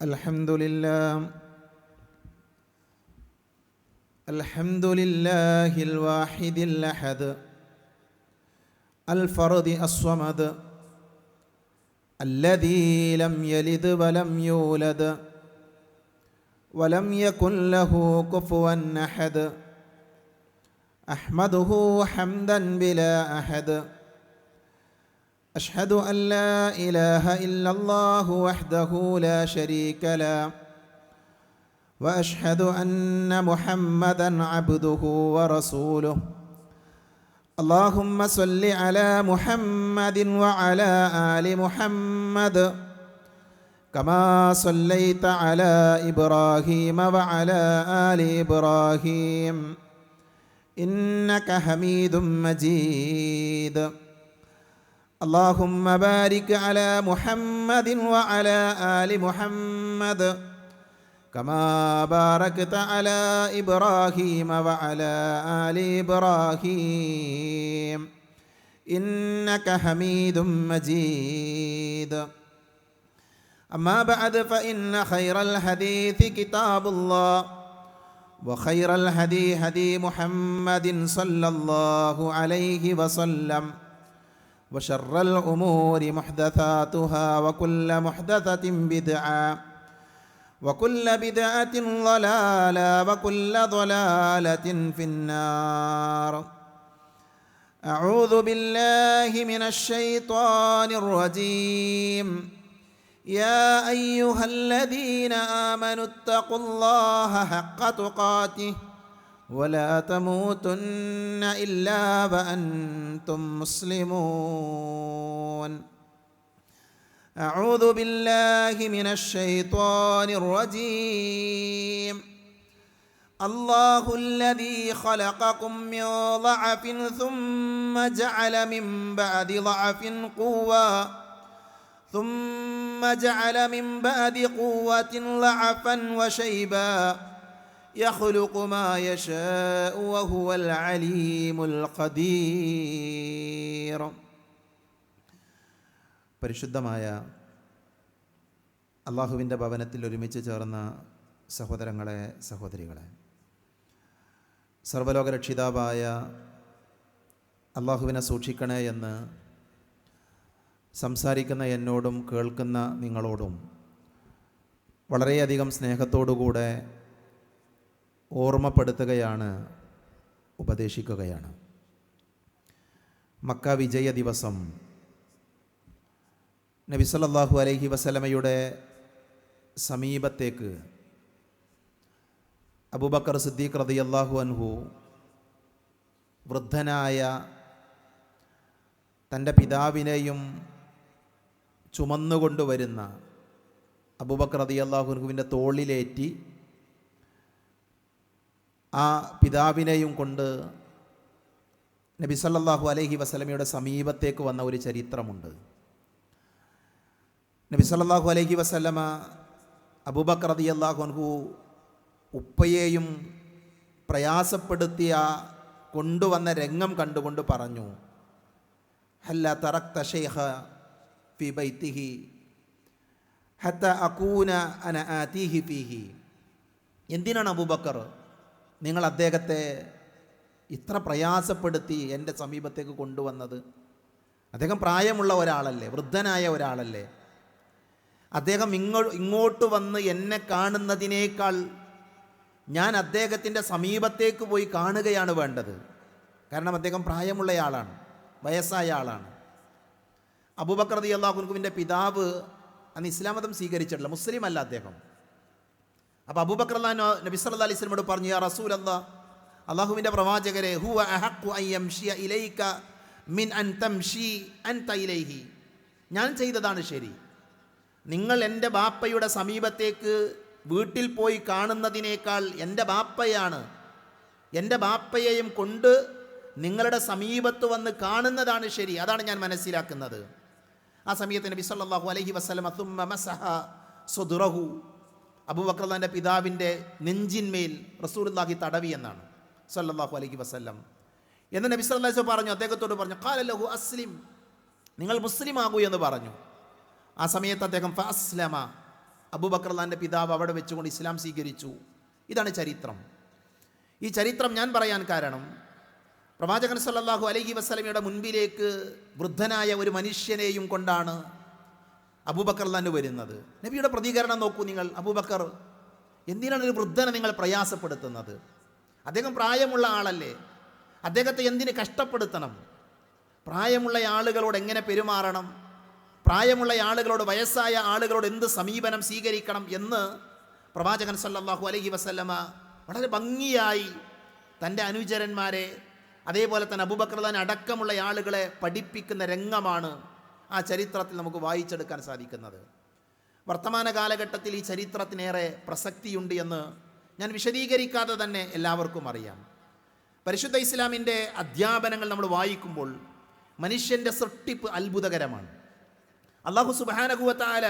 الحمد لله الواحد الأحد الفرد الصمد الذي لم يلد ولم يولد ولم يكن له كفوا أحد أحمده حمدا بلا أحد أشهد أن لا إله إلا الله وحده لا شريك له وأشهد أن محمدا عبده ورسوله اللهم صل على محمد وعلى آل محمد كما صليت على إبراهيم وعلى آل إبراهيم إنك حميد مجيد اللهم بارك على محمد وعلى آل محمد كما باركت على إبراهيم وعلى آل إبراهيم إنك حميد مجيد أما بعد فإن خير الحديث كتاب الله وخير الهدي هدي محمد صلى الله عليه وسلم وشر الأمور محدثاتها وكل محدثة بدعة وكل بدعة ضلالة وكل ضلالة في النار أعوذ بالله من الشيطان الرجيم يا أيها الذين آمنوا اتقوا الله حق تقاته ولا تموتن إلا وأنتم مسلمون أعوذ بالله من الشيطان الرجيم الله الذي خلقكم من ضعف ثم جعل من بعد ضعف قوة ثم جعل من بعد قوة ضعفا وشيبا يخلق ما يشاء وهو العليم القدير. പരിശുദ്ധമായ അള്ളാഹുവിൻ്റെ ഭവനത്തിൽ ഒരുമിച്ച് ചേർന്ന സഹോദരങ്ങളെ, സഹോദരികളെ, സർവ്വലോകരക്ഷിതാവായ അള്ളാഹുവിനെ സൂക്ഷിക്കണേ എന്ന് സംസാരിക്കുന്ന എന്നോടും കേൾക്കുന്ന നിങ്ങളോടും വളരെയധികം സ്നേഹത്തോടുകൂടെ ഓർമ്മപ്പെടുത്തുകയാണ്, ഉപദേശിക്കുകയാണ്. മക്ക വിജയ ദിവസം നബി സല്ലല്ലാഹു അലൈഹി വസല്ലമയുടെ സമീപത്തേക്ക് അബൂബക്കർ സിദ്ദീഖ് റളിയല്ലാഹു അൻഹു വൃദ്ധനായ തൻ്റെ പിതാവിനെയും ചുമന്നുകൊണ്ടുവരുന്ന അബൂബക്കർ റളിയല്ലാഹു അൻഹുവിൻ്റെ തോളിലേറ്റി ആ പിതാവിനെയും കൊണ്ട് നബി സല്ലല്ലാഹു അലൈഹി വസല്ലമയുടെ സമീപത്തേക്ക് വന്ന ഒരു ചരിത്രമുണ്ട്. നബി സല്ലല്ലാഹു അലൈഹി വസല്ലമ അബൂബക്കർ റളിയല്ലാഹു അൻഹു ഉപ്പയെയും പ്രയാസപ്പെടുത്തിയ കൊണ്ടുവന്ന രംഗം കണ്ടുകൊണ്ട് പറഞ്ഞു, ഹല്ല തറക്ത ശൈഖ ഫി ബൈതിഹി ഹത്ത അകൂന അന ആതിഹി ഫീഹി. എന്തിനാണ് അബൂബക്കർ നിങ്ങൾ അദ്ദേഹത്തെ ഇത്ര പ്രയാസപ്പെടുത്തി എൻ്റെ സമീപത്തേക്ക് കൊണ്ടുവന്നത്? അദ്ദേഹം പ്രായമുള്ള ഒരാളല്ലേ, വൃദ്ധനായ ഒരാളല്ലേ. അദ്ദേഹം ഇങ്ങോട്ട് വന്ന് എന്നെ കാണുന്നതിനേക്കാൾ ഞാൻ അദ്ദേഹത്തിൻ്റെ സമീപത്തേക്ക് പോയി കാണുകയാണ് വേണ്ടത്. കാരണം അദ്ദേഹം പ്രായമുള്ളയാളാണ്, വയസ്സായ ആളാണ്. അബൂബക്കർ റളിയല്ലാഹു അൻഹുവിൻ്റെ പിതാവ് അന്ന് ഇസ്ലാം മതം സ്വീകരിച്ചിട്ടില്ല, മുസ്ലിം അല്ല അദ്ദേഹം. അപ്പോൾ അബൂബക്കർ നബി സല്ലല്ലാഹു അലൈഹി വസല്ലമയോട് പറഞ്ഞു, യാ റസൂലല്ലാഹ്, അള്ളാഹുവിൻ്റെ പ്രവാചകരെ, ഹുവ അഹഖു അൻ യംശിയ ഇലൈക മിൻ അൻ തംശി അൻത ഇലൈഹി. ഞാൻ ചെയ്തതാണ് ശരി. നിങ്ങൾ എൻ്റെ ബാപ്പയുടെ സമീപത്തേക്ക് വീട്ടിൽ പോയി കാണുന്നതിനേക്കാൾ എൻ്റെ ബാപ്പയാണ്, എൻ്റെ ബാപ്പയെയും കൊണ്ട് നിങ്ങളുടെ സമീപത്ത് വന്ന് കാണുന്നതാണ് ശരി. അതാണ് ഞാൻ മനസ്സിലാക്കുന്നത്. ആ സമയത്ത് നബി സല്ലല്ലാഹു അലൈഹി വസല്ലമ തുമ്മ മസഹ സുദ്റഹു, അബൂബക്കറിന്റെ പിതാവിൻ്റെ നെഞ്ചിന്മേൽ റസൂലുള്ളാഹി തടവി എന്നാണ് സല്ലല്ലാഹു അലൈഹി വസല്ലം. എന്ന് നബി സല്ലല്ലാഹു അലൈഹി വസല്ലം പറഞ്ഞു, അദ്ദേഹത്തോട് പറഞ്ഞു, ഖാല ലഹു അസ്ലിം, നിങ്ങൾ മുസ്ലിം ആകൂ എന്ന് പറഞ്ഞു. ആ സമയത്ത് അദ്ദേഹം ഫഅസ്ലമ, അബൂബക്കർ റളിയല്ലാഹുവിൻ്റെ പിതാവ് അവിടെ വെച്ചുകൊണ്ട് ഇസ്ലാം സ്വീകരിച്ചു. ഇതാണ് ചരിത്രം. ഈ ചരിത്രം ഞാൻ പറയാൻ കാരണം, പ്രവാചകൻ സല്ലല്ലാഹു അലൈഹി വസല്ലമയുടെ മുൻപിലേക്ക് വൃദ്ധനായ ഒരു മനുഷ്യനെയും കൊണ്ടാണ് അബൂബക്കർ റളിയല്ലാഹു വരുന്നത്. നബിയുടെ പ്രതികരണം നോക്കൂ നിങ്ങൾ. അബൂബക്കർ, എന്തിനാണ് ഒരു വൃദ്ധനെ നിങ്ങൾ പ്രയാസപ്പെടുത്തുന്നത്? അദ്ദേഹം പ്രായമുള്ള ആളല്ലേ, അദ്ദേഹത്തെ എന്തിന് കഷ്ടപ്പെടുത്തണം? പ്രായമുള്ള ആളുകളോട് എങ്ങനെ പെരുമാറണം, പ്രായമുള്ള ആളുകളോട്, വയസ്സായ ആളുകളോട് എന്ത് സമീപനം സ്വീകരിക്കണം എന്ന് പ്രവാചകൻ സല്ലല്ലാഹു അലൈഹി വസല്ലമ വളരെ ഭംഗിയായി തൻ്റെ അനുചരന്മാരെ, അതേപോലെ തന്നെ അബൂബക്കർ റളിയല്ലാഹു അടക്കമുള്ള ആളുകളെ പഠിപ്പിക്കുന്ന രംഗമാണ് ആ ചരിത്രത്തിൽ നമുക്ക് വായിച്ചെടുക്കാൻ സാധിക്കുന്നത്. വർത്തമാന കാലഘട്ടത്തിൽ ഈ ചരിത്രത്തിനേറെ പ്രസക്തിയുണ്ട് എന്ന് ഞാൻ വിശദീകരിക്കാതെ തന്നെ എല്ലാവർക്കും അറിയാം. പരിശുദ്ധ ഇസ്ലാമിൻ്റെ അധ്യാപനങ്ങൾ നമ്മൾ വായിക്കുമ്പോൾ മനുഷ്യൻ്റെ സൃഷ്ടിപ്പ് അത്ഭുതകരമാണ്. അല്ലാഹു സുബ്ഹാനഹു വ തആല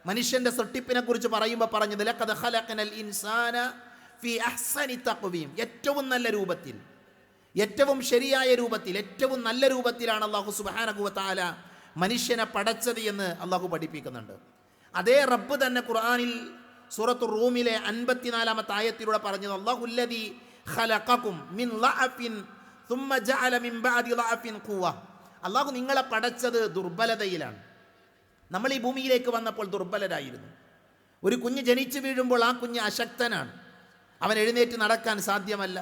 മനുഷ്യൻ്റെ സൃഷ്ടിപ്പിനെ കുറിച്ച് പറയുമ്പോൾ പറഞ്ഞത് ലഖദ് ഖലഖനൽ ഇൻസാന ഫീ അഹ്സനി തഖ്വീം, ഏറ്റവും നല്ല രൂപത്തിൽ, ഏറ്റവും ശരിയായ രൂപത്തിൽ, ഏറ്റവും നല്ല രൂപത്തിലാണ് അല്ലാഹു സുബ്ഹാനഹു വ തആല മനുഷ്യനെ പടച്ചത് എന്ന് അല്ലാഹു പഠിപ്പിക്കുന്നുണ്ട്. അതേ റബ്ബ് തന്നെ ഖുർആനിൽ സൂറത്തു റൂമിലെ 54-ാമത്തെ ആയത്തിലൂടെ പറഞ്ഞത് അല്ലാഹുല്ലദീ ഖലഖകും മിൻ ലഅഫിൻ സുമ്മ ജഅല മിൻ ബഅദി ലഅഫിൻ ഖുവ്വ, അല്ലാഹു നിങ്ങളെ പടച്ചത് ദുർബലതയിലാണ്. നമ്മൾ ഈ ഭൂമിയിലേക്ക് വന്നപ്പോൾ ദുർബലരായിരുന്നു. ഒരു കുഞ്ഞ് ജനിച്ചു വീഴുമ്പോൾ ആ കുഞ്ഞ് അശക്തനാണ്, അവൻ എഴുന്നേറ്റ് നടക്കാൻ സാധ്യമല്ല,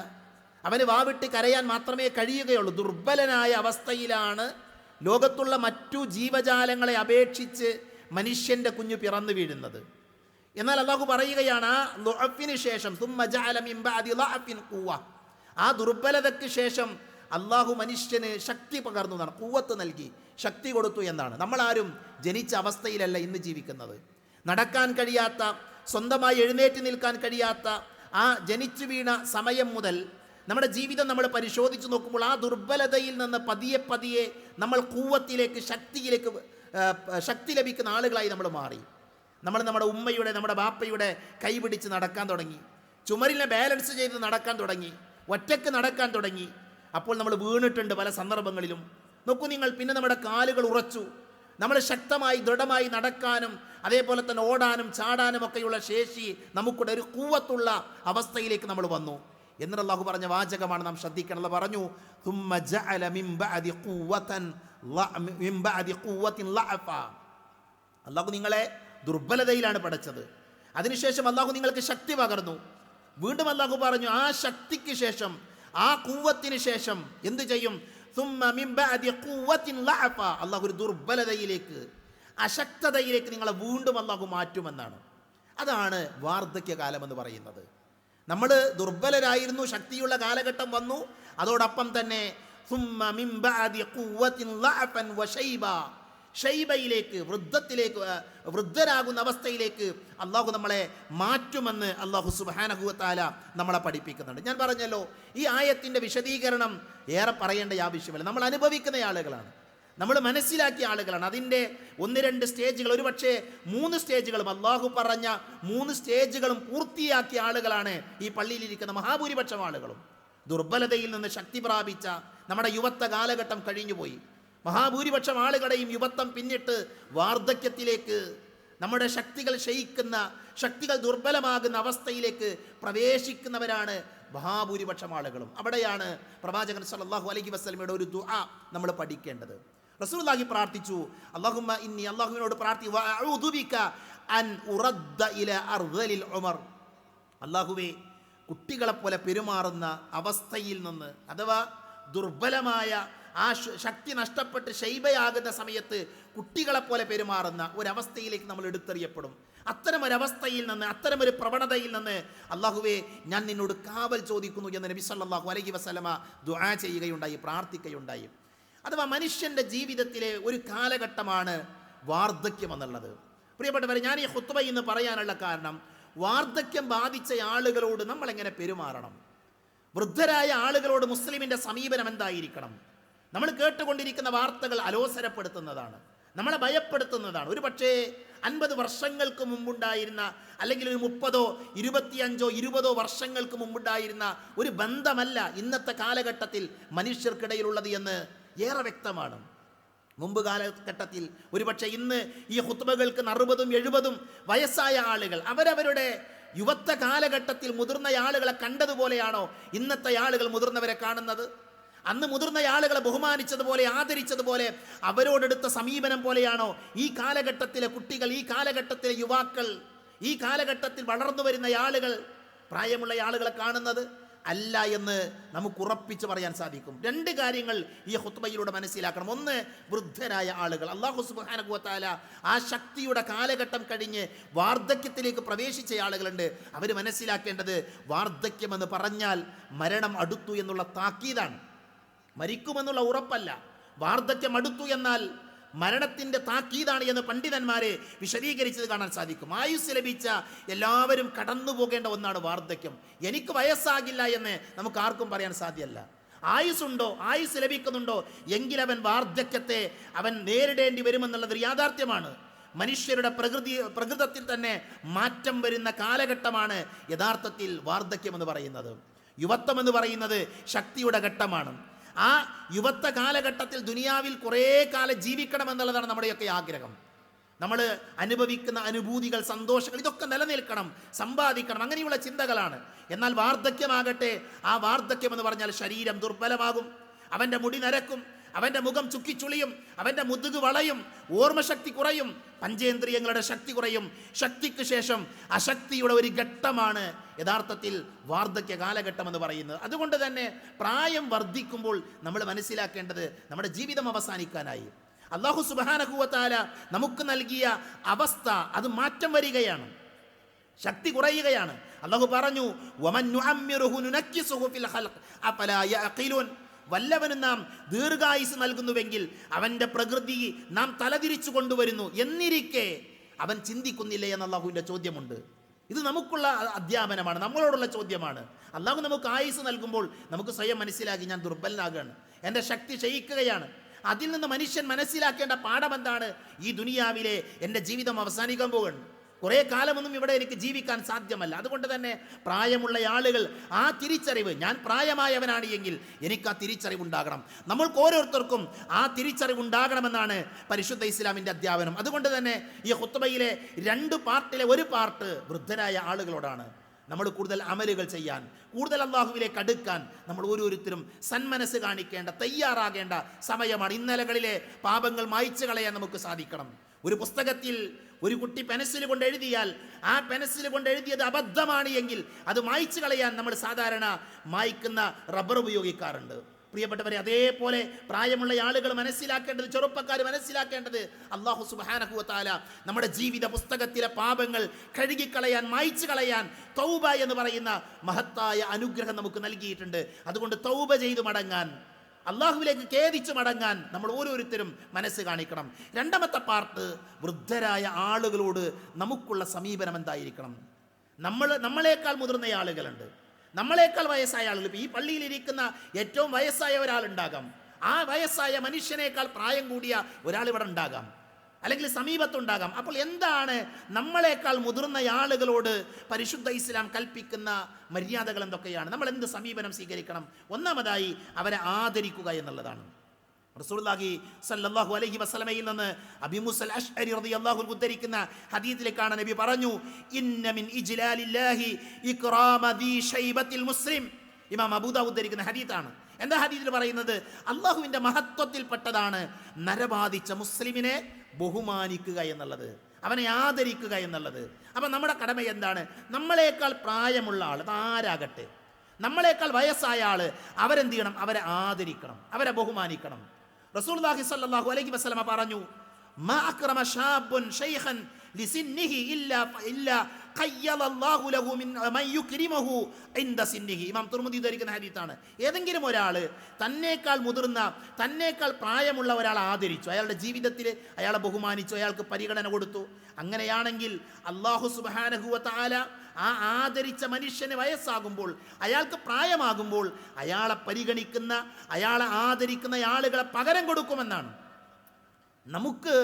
അവന് വാവിട്ട് കരയാൻ മാത്രമേ കഴിയുകയുള്ളൂ. ദുർബലനായ അവസ്ഥയിലാണ് ലോകത്തുള്ള മറ്റു ജീവജാലങ്ങളെ അപേക്ഷിച്ച് മനുഷ്യൻ്റെ കുഞ്ഞ് പിറന്നു വീഴുന്നത്. എന്നാൽ അല്ലാഹു പറയുകയാണ് ആ ളുഅഫിന് ശേഷം സുമ്മ ജഅല മിൻ ബഅദി ളുഅഫിൻ ഖുവ്വ, ആ ദുർബലതയ്ക്ക് ശേഷം അല്ലാഹു മനുഷ്യന് ശക്തി പകർന്നു എന്നാണ്, ഖുവ്വത്ത് നൽകി, ശക്തി കൊടുത്തു എന്നാണ്. നമ്മളാരും ജനിച്ച അവസ്ഥയിലല്ല ഇന്ന് ജീവിക്കുന്നത്. നടക്കാൻ കഴിയാത്ത, സ്വന്തമായി എഴുന്നേറ്റ് നിൽക്കാൻ കഴിയാത്ത ആ ജനിച്ചു വീണ സമയം മുതൽ നമ്മുടെ ജീവിതം നമ്മൾ പരിശോധിച്ച് നോക്കുമ്പോൾ ആ ദുർബലതയിൽ നിന്ന് പതിയെ പതിയെ നമ്മൾ ഖുവ്വത്തിലേക്ക്, ശക്തിയിലേക്ക്, ശക്തി ലഭിക്കുന്ന ആളുകളായി നമ്മൾ മാറി. നമ്മൾ നമ്മുടെ ഉമ്മയുടെ, നമ്മുടെ ബാപ്പയുടെ കൈ പിടിച്ച് നടക്കാൻ തുടങ്ങി, ചുമരിനെ ബാലൻസ് ചെയ്ത് നടക്കാൻ തുടങ്ങി, ഒറ്റയ്ക്ക് നടക്കാൻ തുടങ്ങി. അപ്പോൾ നമ്മൾ വീണിട്ടുണ്ട് പല സന്ദർഭങ്ങളിലും. നോക്കൂ നിങ്ങൾ, പിന്നെ നമ്മുടെ കാലുകൾ ഉറച്ചു, നമ്മൾ ശക്തമായി ദൃഢമായി നടക്കാനും അതേപോലെ തന്നെ ഓടാനും ചാടാനും ഒക്കെയുള്ള ശേഷി നമുക്കുടെ ഒരു ഖുവ്വത്തുള്ള അവസ്ഥയിലേക്ക് നമ്മൾ വന്നു. എന്നിട്ട് അല്ലാഹു പറഞ്ഞ വാചകമാണ് നാം ശ്രദ്ധിക്കണം. അല്ലാഹു പറഞ്ഞു സുമ്മ ജഅല മിൻ ബഅദി ഖുവ്വത്തിൻ ലഅഫ, അല്ലാഹു നിങ്ങളെ ദുർബലതയിലാണ് പഠിച്ചത്, അതിനുശേഷം അല്ലാഹു നിങ്ങൾക്ക് ശക്തി പകർന്നു. വീണ്ടും അല്ലാഹു പറഞ്ഞു ആ ശക്തിക്ക് ശേഷം, ആ ഖുവ്വത്തിന് ശേഷം എന്ത് ചെയ്യും? സുമ്മ മിൻ ബഅദി ഖുവ്വത്തിൻ ലഅഫ, അല്ലാഹു ഒരു ദുർബലതയിലേക്ക്, അശക്തതയിലേക്ക് നിങ്ങളെ വീണ്ടും അല്ലാഹു മാറ്റുമെന്നാണ്. അതാണ് വാർദ്ധക്യകാലം എന്ന് പറയുന്നത്. നമ്മൾ ദുർബലരായിരുന്നു, ശക്തിയുള്ള കാലഘട്ടം വന്നു, അതോടൊപ്പം തന്നെ സുമ്മ മിൻ ബഅദി ഖുവ്വത്തിൻ ലഅഫൻ വശൈബ, ഷൈബയിലേക്ക്, വൃദ്ധത്തിലേക്ക്, വൃദ്ധരാകുന്ന അവസ്ഥയിലേക്ക് അല്ലാഹു നമ്മളെ മാറ്റുമെന്ന് അല്ലാഹു സുബ്ഹാനഹു വ തആല നമ്മളെ പഠിപ്പിക്കുന്നുണ്ട്. ഞാൻ പറഞ്ഞല്ലോ, ഈ ആയത്തിൻ്റെ വിശദീകരണം ഏറെ പറയേണ്ട ആവശ്യമില്ല. നമ്മൾ അനുഭവിക്കുന്ന ആളുകളാണ്, നമ്മൾ മനസ്സിലാക്കിയ ആളുകളാണ്. അതിൻ്റെ 1-2 സ്റ്റേജുകൾ, ഒരുപക്ഷെ 3 സ്റ്റേജുകളും, അല്ലാഹു പറഞ്ഞ 3 സ്റ്റേജുകളും പൂർത്തിയാക്കിയ ആളുകളാണ് ഈ പള്ളിയിലിരിക്കുന്ന മഹാഭൂരിപക്ഷം ആളുകളും. ദുർബലതയിൽ നിന്ന് ശക്തി പ്രാപിച്ച നമ്മുടെ യുവത്വ കാലഘട്ടം കഴിഞ്ഞുപോയി. മഹാഭൂരിപക്ഷം ആളുകളുടെയും യുവത്വം പിന്നിട്ട് വാർദ്ധക്യത്തിലേക്ക്, നമ്മുടെ ശക്തികൾ ക്ഷയിക്കുന്ന, ശക്തികൾ ദുർബലമാകുന്ന അവസ്ഥയിലേക്ക് പ്രവേശിക്കുന്നവരാണ് മഹാഭൂരിപക്ഷം ആളുകളും. അവിടെയാണ് പ്രവാചകൻ സല്ലല്ലാഹു അലൈഹി വസല്ലമയുടെ ഒരു ദുആ നമ്മൾ പഠിക്കേണ്ടത്. റസൂലുള്ളാഹി പ്രാർത്ഥിച്ചു, അല്ലാഹുമ്മ ഇന്നി, അല്ലാഹുവിനോട് പ്രാർത്ഥിച്ചു, വഅഊദു ബിക അൻ ഉറദ്ദ ഇലാ അർദലിൽ ഉമർ, അല്ലാഹുവേ കുട്ടികളെപ്പോലെ പെരുമാറുന്ന അവസ്ഥയിൽ നിന്ന്, അഥവാ ദുർബലമായ ആ ശക്തി നഷ്ടപ്പെട്ട് ശൈബയാകുന്ന സമയത്ത് കുട്ടികളെപ്പോലെ പെരുമാറുന്ന ഒരവസ്ഥയിലേക്ക് നമ്മൾ എടുത്തെറിയപ്പെടും. അത്തരമൊരവസ്ഥയിൽ നിന്ന്, അത്തരമൊരു പ്രവണതയിൽ നിന്ന് അല്ലാഹുവേ ഞാൻ നിന്നോട് കാവൽ ചോദിക്കുന്നു എന്ന് നബി സല്ലല്ലാഹു അലൈഹി വസല്ലമ ദുആ ചെയ്യുകയുണ്ടായി, പ്രാർത്ഥിക്കുകയുണ്ടായി. അഥവാ മനുഷ്യൻ്റെ ജീവിതത്തിലെ ഒരു കാലഘട്ടമാണ് വാർദ്ധക്യം എന്നുള്ളത്. പ്രിയപ്പെട്ടവരെ, ഞാൻ ഈ ഖുത്ബ എന്ന് പറയാനുള്ള കാരണം, വാർദ്ധക്യം ബാധിച്ച ആളുകളോട് നമ്മൾ എങ്ങനെ പെരുമാറണം, വൃദ്ധരായ ആളുകളോട് മുസ്ലിമിൻ്റെ സമീപനം എന്തായിരിക്കണം. നമ്മൾ കേട്ടുകൊണ്ടിരിക്കുന്ന വാർത്തകൾ അലോസരപ്പെടുത്തുന്നതാണ്, നമ്മളെ ഭയപ്പെടുത്തുന്നതാണ്. ഒരു പക്ഷേ 50 വർഷങ്ങൾക്ക് മുമ്പുണ്ടായിരുന്ന, അല്ലെങ്കിൽ ഒരു 30, 25, 20 വർഷങ്ങൾക്ക് മുമ്പുണ്ടായിരുന്ന ഒരു ബന്ധമല്ല ഇന്നത്തെ കാലഘട്ടത്തിൽ മനുഷ്യർക്കിടയിലുള്ളത് എന്ന് ഏറെ വ്യക്തമാണ്. മുമ്പ് കാലഘട്ടത്തിൽ ഒരുപക്ഷെ ഇന്ന് ഈ ഖുത്ബകൾക്ക് 60ഉം 70ഉം വയസ്സായ ആളുകൾ അവരവരുടെ യുവത്വ കാലഘട്ടത്തിൽ മുതിർന്ന ആളുകളെ കണ്ടതുപോലെയാണോ ഇന്നത്തെ ആളുകൾ മുതിർന്നവരെ കാണുന്നത്? അന്ന് മുതിർന്ന ആളുകളെ ബഹുമാനിച്ചതുപോലെ ആദരിച്ചതുപോലെ അവരോടെടുത്ത സമീപനം പോലെയാണോ ഈ കാലഘട്ടത്തിലെ കുട്ടികൾ, ഈ കാലഘട്ടത്തിലെ യുവാക്കൾ, ഈ കാലഘട്ടത്തിൽ വളർന്നു വരുന്ന ആളുകൾ പ്രായമുള്ള ആളുകളെ കാണുന്നത്? അല്ല എന്ന് നമുക്ക് ഉറപ്പിച്ച് പറയാൻ സാധിക്കും. 2 കാര്യങ്ങൾ ഈ ഖുത്ബയിലൂടെ മനസ്സിലാക്കണം. ഒന്ന്, വൃദ്ധരായ ആളുകൾ. അല്ലാഹു സുബ്ഹാനഹു വ തആല ആ ശക്തിയുടെ കാലഘട്ടം കഴിഞ്ഞ് വാർദ്ധക്യത്തിലേക്ക് പ്രവേശിച്ച ആളുകളുണ്ട്. അവർ മനസ്സിലാക്കേണ്ടത് വാർദ്ധക്യമെന്ന് പറഞ്ഞാൽ മരണം അടുത്തു എന്നുള്ള താക്കീതാണ്, മരിക്കുമെന്നുള്ള ഉറപ്പല്ല. വാർദ്ധക്യം അടുത്തു എന്നാൽ മരണത്തിൻ്റെ താക്കീതാണ് എന്ന് പണ്ഡിതന്മാരെ വിശദീകരിച്ചത് കാണാൻ സാധിക്കും. ആയുസ് ലഭിച്ച എല്ലാവരും കടന്നു പോകേണ്ട ഒന്നാണ് വാർദ്ധക്യം. എനിക്ക് വയസ്സാകില്ല എന്ന് നമുക്ക് ആർക്കും പറയാൻ സാധ്യമല്ല. ആയുസ്സുണ്ടോ, ആയുസ് ലഭിക്കുന്നുണ്ടോ എങ്കിലവൻ വാർദ്ധക്യത്തെ അവൻ നേരിടേണ്ടി വരുമെന്നുള്ളത് യാഥാർത്ഥ്യമാണ്. മനുഷ്യരുടെ പ്രകൃതത്തിൽ തന്നെ മാറ്റം വരുന്ന കാലഘട്ടമാണ് യഥാർത്ഥത്തിൽ വാർദ്ധക്യം എന്ന് പറയുന്നത്. യുവത്വം എന്ന് പറയുന്നത് ശക്തിയുടെ ഘട്ടമാണ്. ആ യുവത്വ കാലഘട്ടത്തിൽ ദുനിയാവിൽ കുറേ കാലം ജീവിക്കണമെന്നുള്ളതാണ് നമ്മുടെയൊക്കെ ആഗ്രഹം. നമ്മൾ അനുഭവിക്കുന്ന അനുഭൂതികൾ, സന്തോഷങ്ങൾ ഇതൊക്കെ നിലനിൽക്കണം, സമ്പാദിക്കണം, അങ്ങനെയുള്ള ചിന്തകളാണ്. എന്നാൽ വാർദ്ധക്യമാകട്ടെ, ആ വാർദ്ധക്യം എന്ന് പറഞ്ഞാൽ ശരീരം ദുർബലമാകും, അവൻ്റെ മുടി നരക്കും, അവൻ്റെ മുഖം ചുക്കിച്ചുളിയും, അവൻ്റെ മുതുക് വളയും, ഓർമ്മശക്തി കുറയും, പഞ്ചേന്ദ്രിയങ്ങളുടെ ശക്തി കുറയും. ശക്തിക്ക് ശേഷം അശക്തിയുടെ ഒരു ഘട്ടമാണ് യഥാർത്ഥത്തിൽ വാർദ്ധക്യ കാലഘട്ടം എന്ന് പറയുന്നത്. അതുകൊണ്ട് തന്നെ പ്രായം വർദ്ധിക്കുമ്പോൾ നമ്മൾ മനസ്സിലാക്കേണ്ടത് നമ്മുടെ ജീവിതം അവസാനിക്കാനായി. അല്ലാഹു സുബ്ഹാനഹു വ തആല നമുക്ക് നൽകിയ അവസ്ഥ അത് മാറ്റം വരികയാണ്, ശക്തി കുറയുകയാണ്. അല്ലാഹു പറഞ്ഞു, വമൻ നുഅമ്മിറുഹു നുനക്കിസുഹു ഫിൽ ഖൽഖ് അഫലാ യഅഖിലൂൻ. വല്ലവനും നാം ദീർഘായുസ് നൽകുന്നുവെങ്കിൽ അവൻ്റെ പ്രകൃതി നാം തലതിരിച്ചു കൊണ്ടുവരുന്നു എന്നിരിക്കെ അവൻ ചിന്തിക്കുന്നില്ലേ എന്ന അല്ലാഹുവിൻ്റെ ചോദ്യമുണ്ട്. ഇത് നമുക്കുള്ള അധ്യാപനമാണ്, നമ്മളോടുള്ള ചോദ്യമാണ്. അല്ലാഹു നമുക്ക് ആയുസ് നൽകുമ്പോൾ നമുക്ക് സ്വയം മനസ്സിലാക്കി ഞാൻ ദുർബലനാകുകയാണ്, എൻ്റെ ശക്തി ക്ഷയിക്കുകയാണ്. അതിൽ നിന്ന് മനുഷ്യൻ മനസ്സിലാക്കേണ്ട പാഠം എന്താണ്? ഈ ദുനിയാവിലെ എൻ്റെ ജീവിതം അവസാനിക്കാൻ പോകുകയാണ്, കുറേ കാലമൊന്നും ഇവിടെ എനിക്ക് ജീവിക്കാൻ സാധ്യമല്ല. അതുകൊണ്ട് തന്നെ പ്രായമുള്ള ആളുകൾ ആ തിരിച്ചറിവ്, ഞാൻ പ്രായമായവനാണ് എങ്കിൽ എനിക്ക് ആ തിരിച്ചറിവുണ്ടാകണം. നമ്മൾക്ക് ഓരോരുത്തർക്കും ആ തിരിച്ചറിവുണ്ടാകണമെന്നാണ് പരിശുദ്ധ ഇസ്ലാമിൻ്റെ അധ്യാപനം. അതുകൊണ്ട് തന്നെ ഈ ഖുത്ബയിലെ 2 പാർട്ടിലെ ഒരു പാർട്ട് വൃദ്ധരായ ആളുകളോടാണ്. നമ്മൾ കൂടുതൽ അമലുകൾ ചെയ്യാൻ, കൂടുതൽ അല്ലാഹുവിലേക്ക് അടുക്കാൻ നമ്മൾ ഓരോരുത്തരും സന്മനസ് കാണിക്കേണ്ട, തയ്യാറാകേണ്ട സമയമാണ്. ഇന്നലകളിലെ പാപങ്ങൾ മായ്ച്ചു കളയാൻ നമുക്ക് സാധിക്കണം. ഒരു പുസ്തകത്തിൽ ഒരു കുട്ടി പെൻസിൽ കൊണ്ട് എഴുതിയാൽ ആ പെൻസിൽ കൊണ്ട് എഴുതിയത് അബദ്ധമാണ് എങ്കിൽ അത് മായ്ച്ചു കളയാൻ നമ്മൾ സാധാരണ മായ്ക്കുന്ന റബ്ബർ ഉപയോഗിക്കാറുണ്ട്. പ്രിയപ്പെട്ടവരെ, അതേപോലെ പ്രായമുള്ള ആളുകൾ മനസ്സിലാക്കേണ്ടത്, ചെറുപ്പക്കാർ മനസ്സിലാക്കേണ്ടത്, അല്ലാഹു സുബ്ഹാനഹു വ തആല നമ്മുടെ ജീവിത പുസ്തകത്തിലെ പാപങ്ങൾ കഴുകിക്കളയാൻ, മായ്ച്ചു കളയാൻ തൗബ എന്ന് പറയുന്ന മഹത്തായ അനുഗ്രഹം നമുക്ക് നൽകിയിട്ടുണ്ട്. അതുകൊണ്ട് തൗബ ചെയ്ത് മടങ്ങാൻ, അള്ളാഹുവിലേക്ക് ഖേദിച്ച് മടങ്ങാൻ നമ്മൾ ഓരോരുത്തരും മനസ്സ് കാണിക്കണം. 2ാമത്തെ പാർട്ട്, വൃദ്ധരായ ആളുകളോട് നമുക്കുള്ള സമീപനം എന്തായിരിക്കണം? നമ്മളെക്കാൾ മുതിർന്ന ആളുകളുണ്ട്, നമ്മളെക്കാൾ വയസ്സായ ആളുകൾ. ഈ പള്ളിയിലിരിക്കുന്ന ഏറ്റവും വയസ്സായ ഒരാളുണ്ടാകാം, ആ വയസ്സായ മനുഷ്യനേക്കാൾ പ്രായം കൂടിയ ഒരാൾ ഇവിടെ ഉണ്ടാകാം, അല്ലെങ്കിൽ സമീപത്തുണ്ടാകാം. അപ്പോൾ എന്താണ് നമ്മളെക്കാൾ മുതിർന്ന ആളുകളോട് പരിശുദ്ധ ഇസ്ലാം കൽപ്പിക്കുന്ന മര്യാദകൾ എന്തൊക്കെയാണ്? നമ്മൾ എന്ത് സമീപനം സ്വീകരിക്കണം? ഒന്നാമതായി അവരെ ആദരിക്കുക എന്നുള്ളതാണ്. റസൂലുള്ളാഹി സ്വല്ലല്ലാഹു അലൈഹി വസല്ലമയിൽ നിന്ന് അബീ മൂസൽ അശ്അരി റളിയല്ലാഹു അൻഹു ഉദ്ധരിക്കുന്ന ഹദീസിലേക്കാണ് നബി പറഞ്ഞു, ഇന്ന മിൻ ഇജ്ലാലില്ലാഹി ഇക്റാമ ദീ ശൈബത്തിൽ മുസ്ലിം. ഇമാം അബൂദാവൂദ് ഉദ്ധരിക്കുന്ന ഹദീസാണ്. എന്താ ഹദീസിൽ പറയുന്നത്? അള്ളാഹുവിൻ്റെ മഹത്വത്തിൽപ്പെട്ടതാണ് നരബാധിച്ച മുസ്ലിമിനെ ബഹുമാനിക്കുക എന്നുള്ളത്, അവനെ ആദരിക്കുക എന്നുള്ളത്. അപ്പം നമ്മുടെ കടമ എന്താണ്? നമ്മളെക്കാൾ പ്രായമുള്ള ആൾ, ആരാകട്ടെ, നമ്മളെക്കാൾ വയസ്സായ ആൾ, അവരെന്ത് ചെയ്യണം? അവരെ ആദരിക്കണം, അവരെ ബഹുമാനിക്കണം. റസൂലുള്ളാഹി സ്വല്ലല്ലാഹു അലൈഹി വസല്ലമ പറഞ്ഞു, മാ അക്രമ ശാബുൻ ശൈഖൻ ലിസിന്നിഹി ഇല്ലാ ഖയ്യലല്ലാഹു ലഹു മിൻ മൻ യുക്രിമുഹു ഇൻദ സിന്നിഹി. ഇമാം തുർമുദി ഉദ്ധരിക്കുന്ന ഹദീസാണ്. ഏതെങ്കിലും ഒരാൾ തന്നേക്കാൾ മുതിർന്ന, തന്നേക്കാൾ പ്രായമുള്ള ഒരാളെ ആദരിച്ചു, അയാളുടെ ജീവിതത്തിൽ അയാളെ ബഹുമാനിച്ചു, അയാൾക്ക് പരിഗണന കൊടുത്തു, അങ്ങനെയാണെങ്കിൽ അല്ലാഹു സുബ്ഹാനഹു വ തആല ആ ആദരിച്ച മനുഷ്യന് വയസ്സാകുമ്പോൾ, അയാൾക്ക് പ്രായമാകുമ്പോൾ അയാളെ പരിഗണിക്കുന്ന, അയാളെ ആദരിക്കുന്ന ആളുകളെ പകരം കൊടുക്കുമെന്നാണ്. നമുക്ക്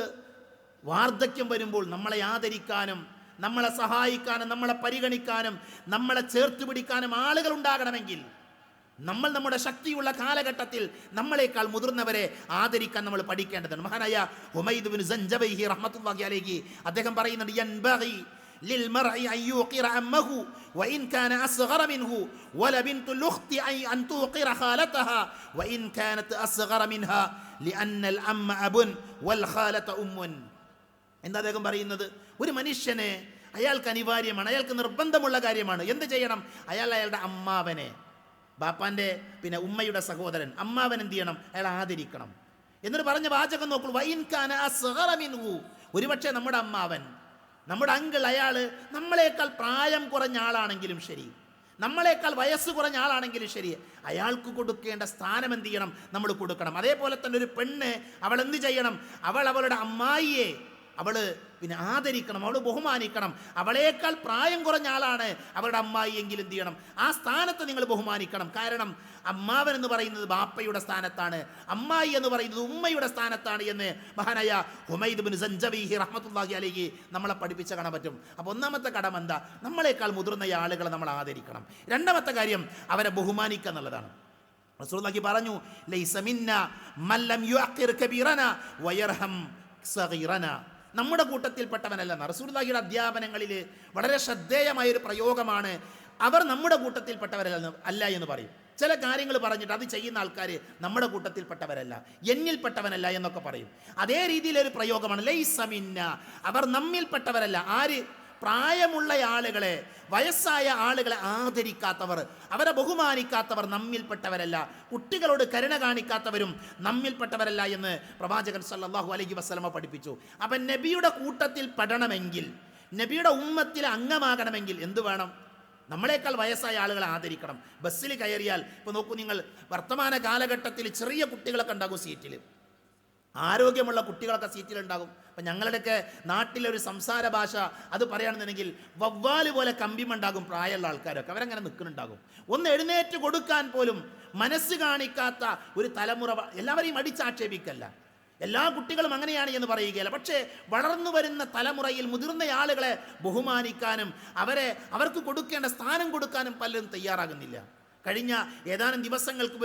വാർദ്ധക്യം വരുമ്പോൾ നമ്മളെ ആദരിക്കാനും, നമ്മളെ സഹായിക്കാനും, നമ്മളെ പരിഗണിക്കാനും, നമ്മളെ ചേർത്ത് പിടിക്കാനും ആളുകൾ ഉണ്ടാകണമെങ്കിൽ നമ്മൾ നമ്മുടെ ശക്തിയുള്ള കാലഘട്ടത്തിൽ നമ്മളെക്കാൾ മുതിർന്നവരെ ആദരിക്കാൻ നമ്മൾ പഠിക്കേണ്ടതുണ്ട്. മഹാനായ ഹുമൈദ് ബിൻ സഞ്ജബൈഹി റഹ്മത്തുള്ളാഹി അലൈഹി അദ്ദേഹം പറയുന്നുണ്ട്, യൻബഗി ലിൽമർഇ അൻ യുഖിറ അമ്മഹു വഇൻ കാന അസ്ഗറ മിൻഹു വലബിൻതുൽ ഉഖ്തി അൻ തുഖിറ ഖാലതഹാ വഇൻ കാനത് അസ്ഗറ മിൻഹാ ലിഅന്നൽ അമ്മ അബുൻ വൽ ഖാലത ഉമ്മുൻ. എന്താ അദ്ദേഹം പറയുന്നത്? ഒരു മനുഷ്യനെ അയാൾക്ക് അനിവാര്യമാണ്, അയാൾക്ക് നിർബന്ധമുള്ള കാര്യമാണ്. എന്ത് ചെയ്യണം? അയാളുടെ അമ്മാവനെ, ബാപ്പാൻ്റെ ഉമ്മയുടെ സഹോദരൻ, അമ്മാവൻ എന്ത് ചെയ്യണം? അയാൾ ആദരിക്കണം. എന്നിട്ട് പറഞ്ഞ വാചകം നോക്കൂ, വഇൻ കാന അസ്ഗറ മിൻഹു, ഒരുപക്ഷെ നമ്മുടെ അമ്മാവൻ, നമ്മുടെ അങ്കിൾ, അയാൾ നമ്മളെക്കാൾ പ്രായം കുറഞ്ഞ ആളാണെങ്കിലും ശരി, നമ്മളെക്കാൾ വയസ്സ് കുറഞ്ഞ ആളാണെങ്കിലും ശരി, അയാൾക്ക് കൊടുക്കേണ്ട സ്ഥാനം എന്ത് ചെയ്യണം? നമ്മൾ കൊടുക്കണം. അതേപോലെ തന്നെ ഒരു പെണ്ണ്, അവൾ എന്ത് ചെയ്യണം? അവൾ അവളുടെ അമ്മായിയെ ആദരിക്കണം, അവൾ ബഹുമാനിക്കണം. അവളേക്കാൾ പ്രായം കുറഞ്ഞ ആളാണ് അവരുടെ അമ്മായി എങ്കിൽ എന്ത് ചെയ്യണം? ആ സ്ഥാനത്ത് നിങ്ങൾ ബഹുമാനിക്കണം. കാരണം അമ്മാവൻ എന്ന് പറയുന്നത് ബാപ്പയുടെ സ്ഥാനത്താണ്, അമ്മായി എന്ന് പറയുന്നത് ഉമ്മയുടെ സ്ഥാനത്താണ് എന്ന് മഹാനായ ഹുമൈദ് ബിൻ സഞ്ജബൈഹി റഹ്മത്തുള്ളാഹി അലൈഹി നമ്മളെ പഠിപ്പിച്ച കാണാൻ പറ്റും. അപ്പോൾ ഒന്നാമത്തെ കടമ എന്താ? നമ്മളെക്കാൾ മുതിർന്ന ആളുകളെ നമ്മൾ ആദരിക്കണം. രണ്ടാമത്തെ കാര്യം അവരെ ബഹുമാനിക്കുക എന്നുള്ളതാണ്. റസൂലുള്ളാഹി പറഞ്ഞു, ലൈസ മിന്നാ മൻ ലം യുഅഖിർ കബീറനാ വയർഹം സഗീറനാ, നമ്മുടെ കൂട്ടത്തിൽപ്പെട്ടവനല്ല. റസൂലുള്ളാഹിയുടെ അധ്യാപനങ്ങളിൽ വളരെ ശ്രദ്ധേയമായൊരു പ്രയോഗമാണ്, അവർ നമ്മുടെ കൂട്ടത്തിൽപ്പെട്ടവരല്ല എന്ന് പറയും. ചില കാര്യങ്ങൾ പറഞ്ഞിട്ട് അത് ചെയ്യുന്ന ആൾക്കാർ നമ്മുടെ കൂട്ടത്തിൽപ്പെട്ടവരല്ല, എന്നിൽപ്പെട്ടവനല്ല എന്നൊക്കെ പറയും. അതേ രീതിയിലൊരു പ്രയോഗമാണ് ലൈസ മിന്ന, അവർ നമ്മിൽപ്പെട്ടവരല്ല. ആര്? പ്രായമുള്ള ആളുകളെ, വയസ്സായ ആളുകളെ ആദരിക്കാത്തവർ, അവരെ ബഹുമാനിക്കാത്തവർ നമ്മിൽപ്പെട്ടവരല്ല. കുട്ടികളോട് കരുണ കാണിക്കാത്തവരും നമ്മിൽപ്പെട്ടവരല്ല എന്ന് പ്രവാചകൻ സല്ലല്ലാഹു അലൈഹി വസല്ലമ പഠിപ്പിച്ചു. അപ്പം നബിയുടെ കൂട്ടത്തിൽ പെടണമെങ്കിൽ, നബിയുടെ ഉമ്മത്തിൽ അംഗമാകണമെങ്കിൽ എന്ത് വേണം? നമ്മളെക്കാൾ വയസ്സായ ആളുകളെ ആദരിക്കണം. ബസ്സിൽ കയറിയാൽ ഇപ്പോൾ നോക്കൂ നിങ്ങൾ, വർത്തമാന കാലഘട്ടത്തിൽ ചെറിയ കുട്ടികളൊക്കെ ഉണ്ടാകും സീറ്റിൽ, ആരോഗ്യമുള്ള കുട്ടികളൊക്കെ സീറ്റിലുണ്ടാകും. അപ്പം ഞങ്ങളുടെയൊക്കെ നാട്ടിലൊരു സംസാര ഭാഷ അത് പറയുകയാണെന്നുണ്ടെങ്കിൽ വവ്വാല് പോലെ കമ്പിമുണ്ടാകും പ്രായമുള്ള ആൾക്കാരൊക്കെ, അവരങ്ങനെ നിൽക്കുന്നുണ്ടാകും. ഒന്ന് എഴുന്നേറ്റ് കൊടുക്കാൻ പോലും മനസ്സ് കാണിക്കാത്ത ഒരു തലമുറ. എല്ലാവരെയും അടിച്ചാക്ഷേപിക്കല്ല, എല്ലാ കുട്ടികളും അങ്ങനെയാണ് എന്ന് പറയുകയല്ല. പക്ഷേ വളർന്നു വരുന്ന തലമുറയിൽ മുതിർന്ന ആളുകളെ ബഹുമാനിക്കാനും അവർക്ക് കൊടുക്കേണ്ട സ്ഥാനം കൊടുക്കാനും പലരും തയ്യാറാകുന്നില്ല. കഴിഞ്ഞ ഏതാനും ദിവസങ്ങൾക്ക്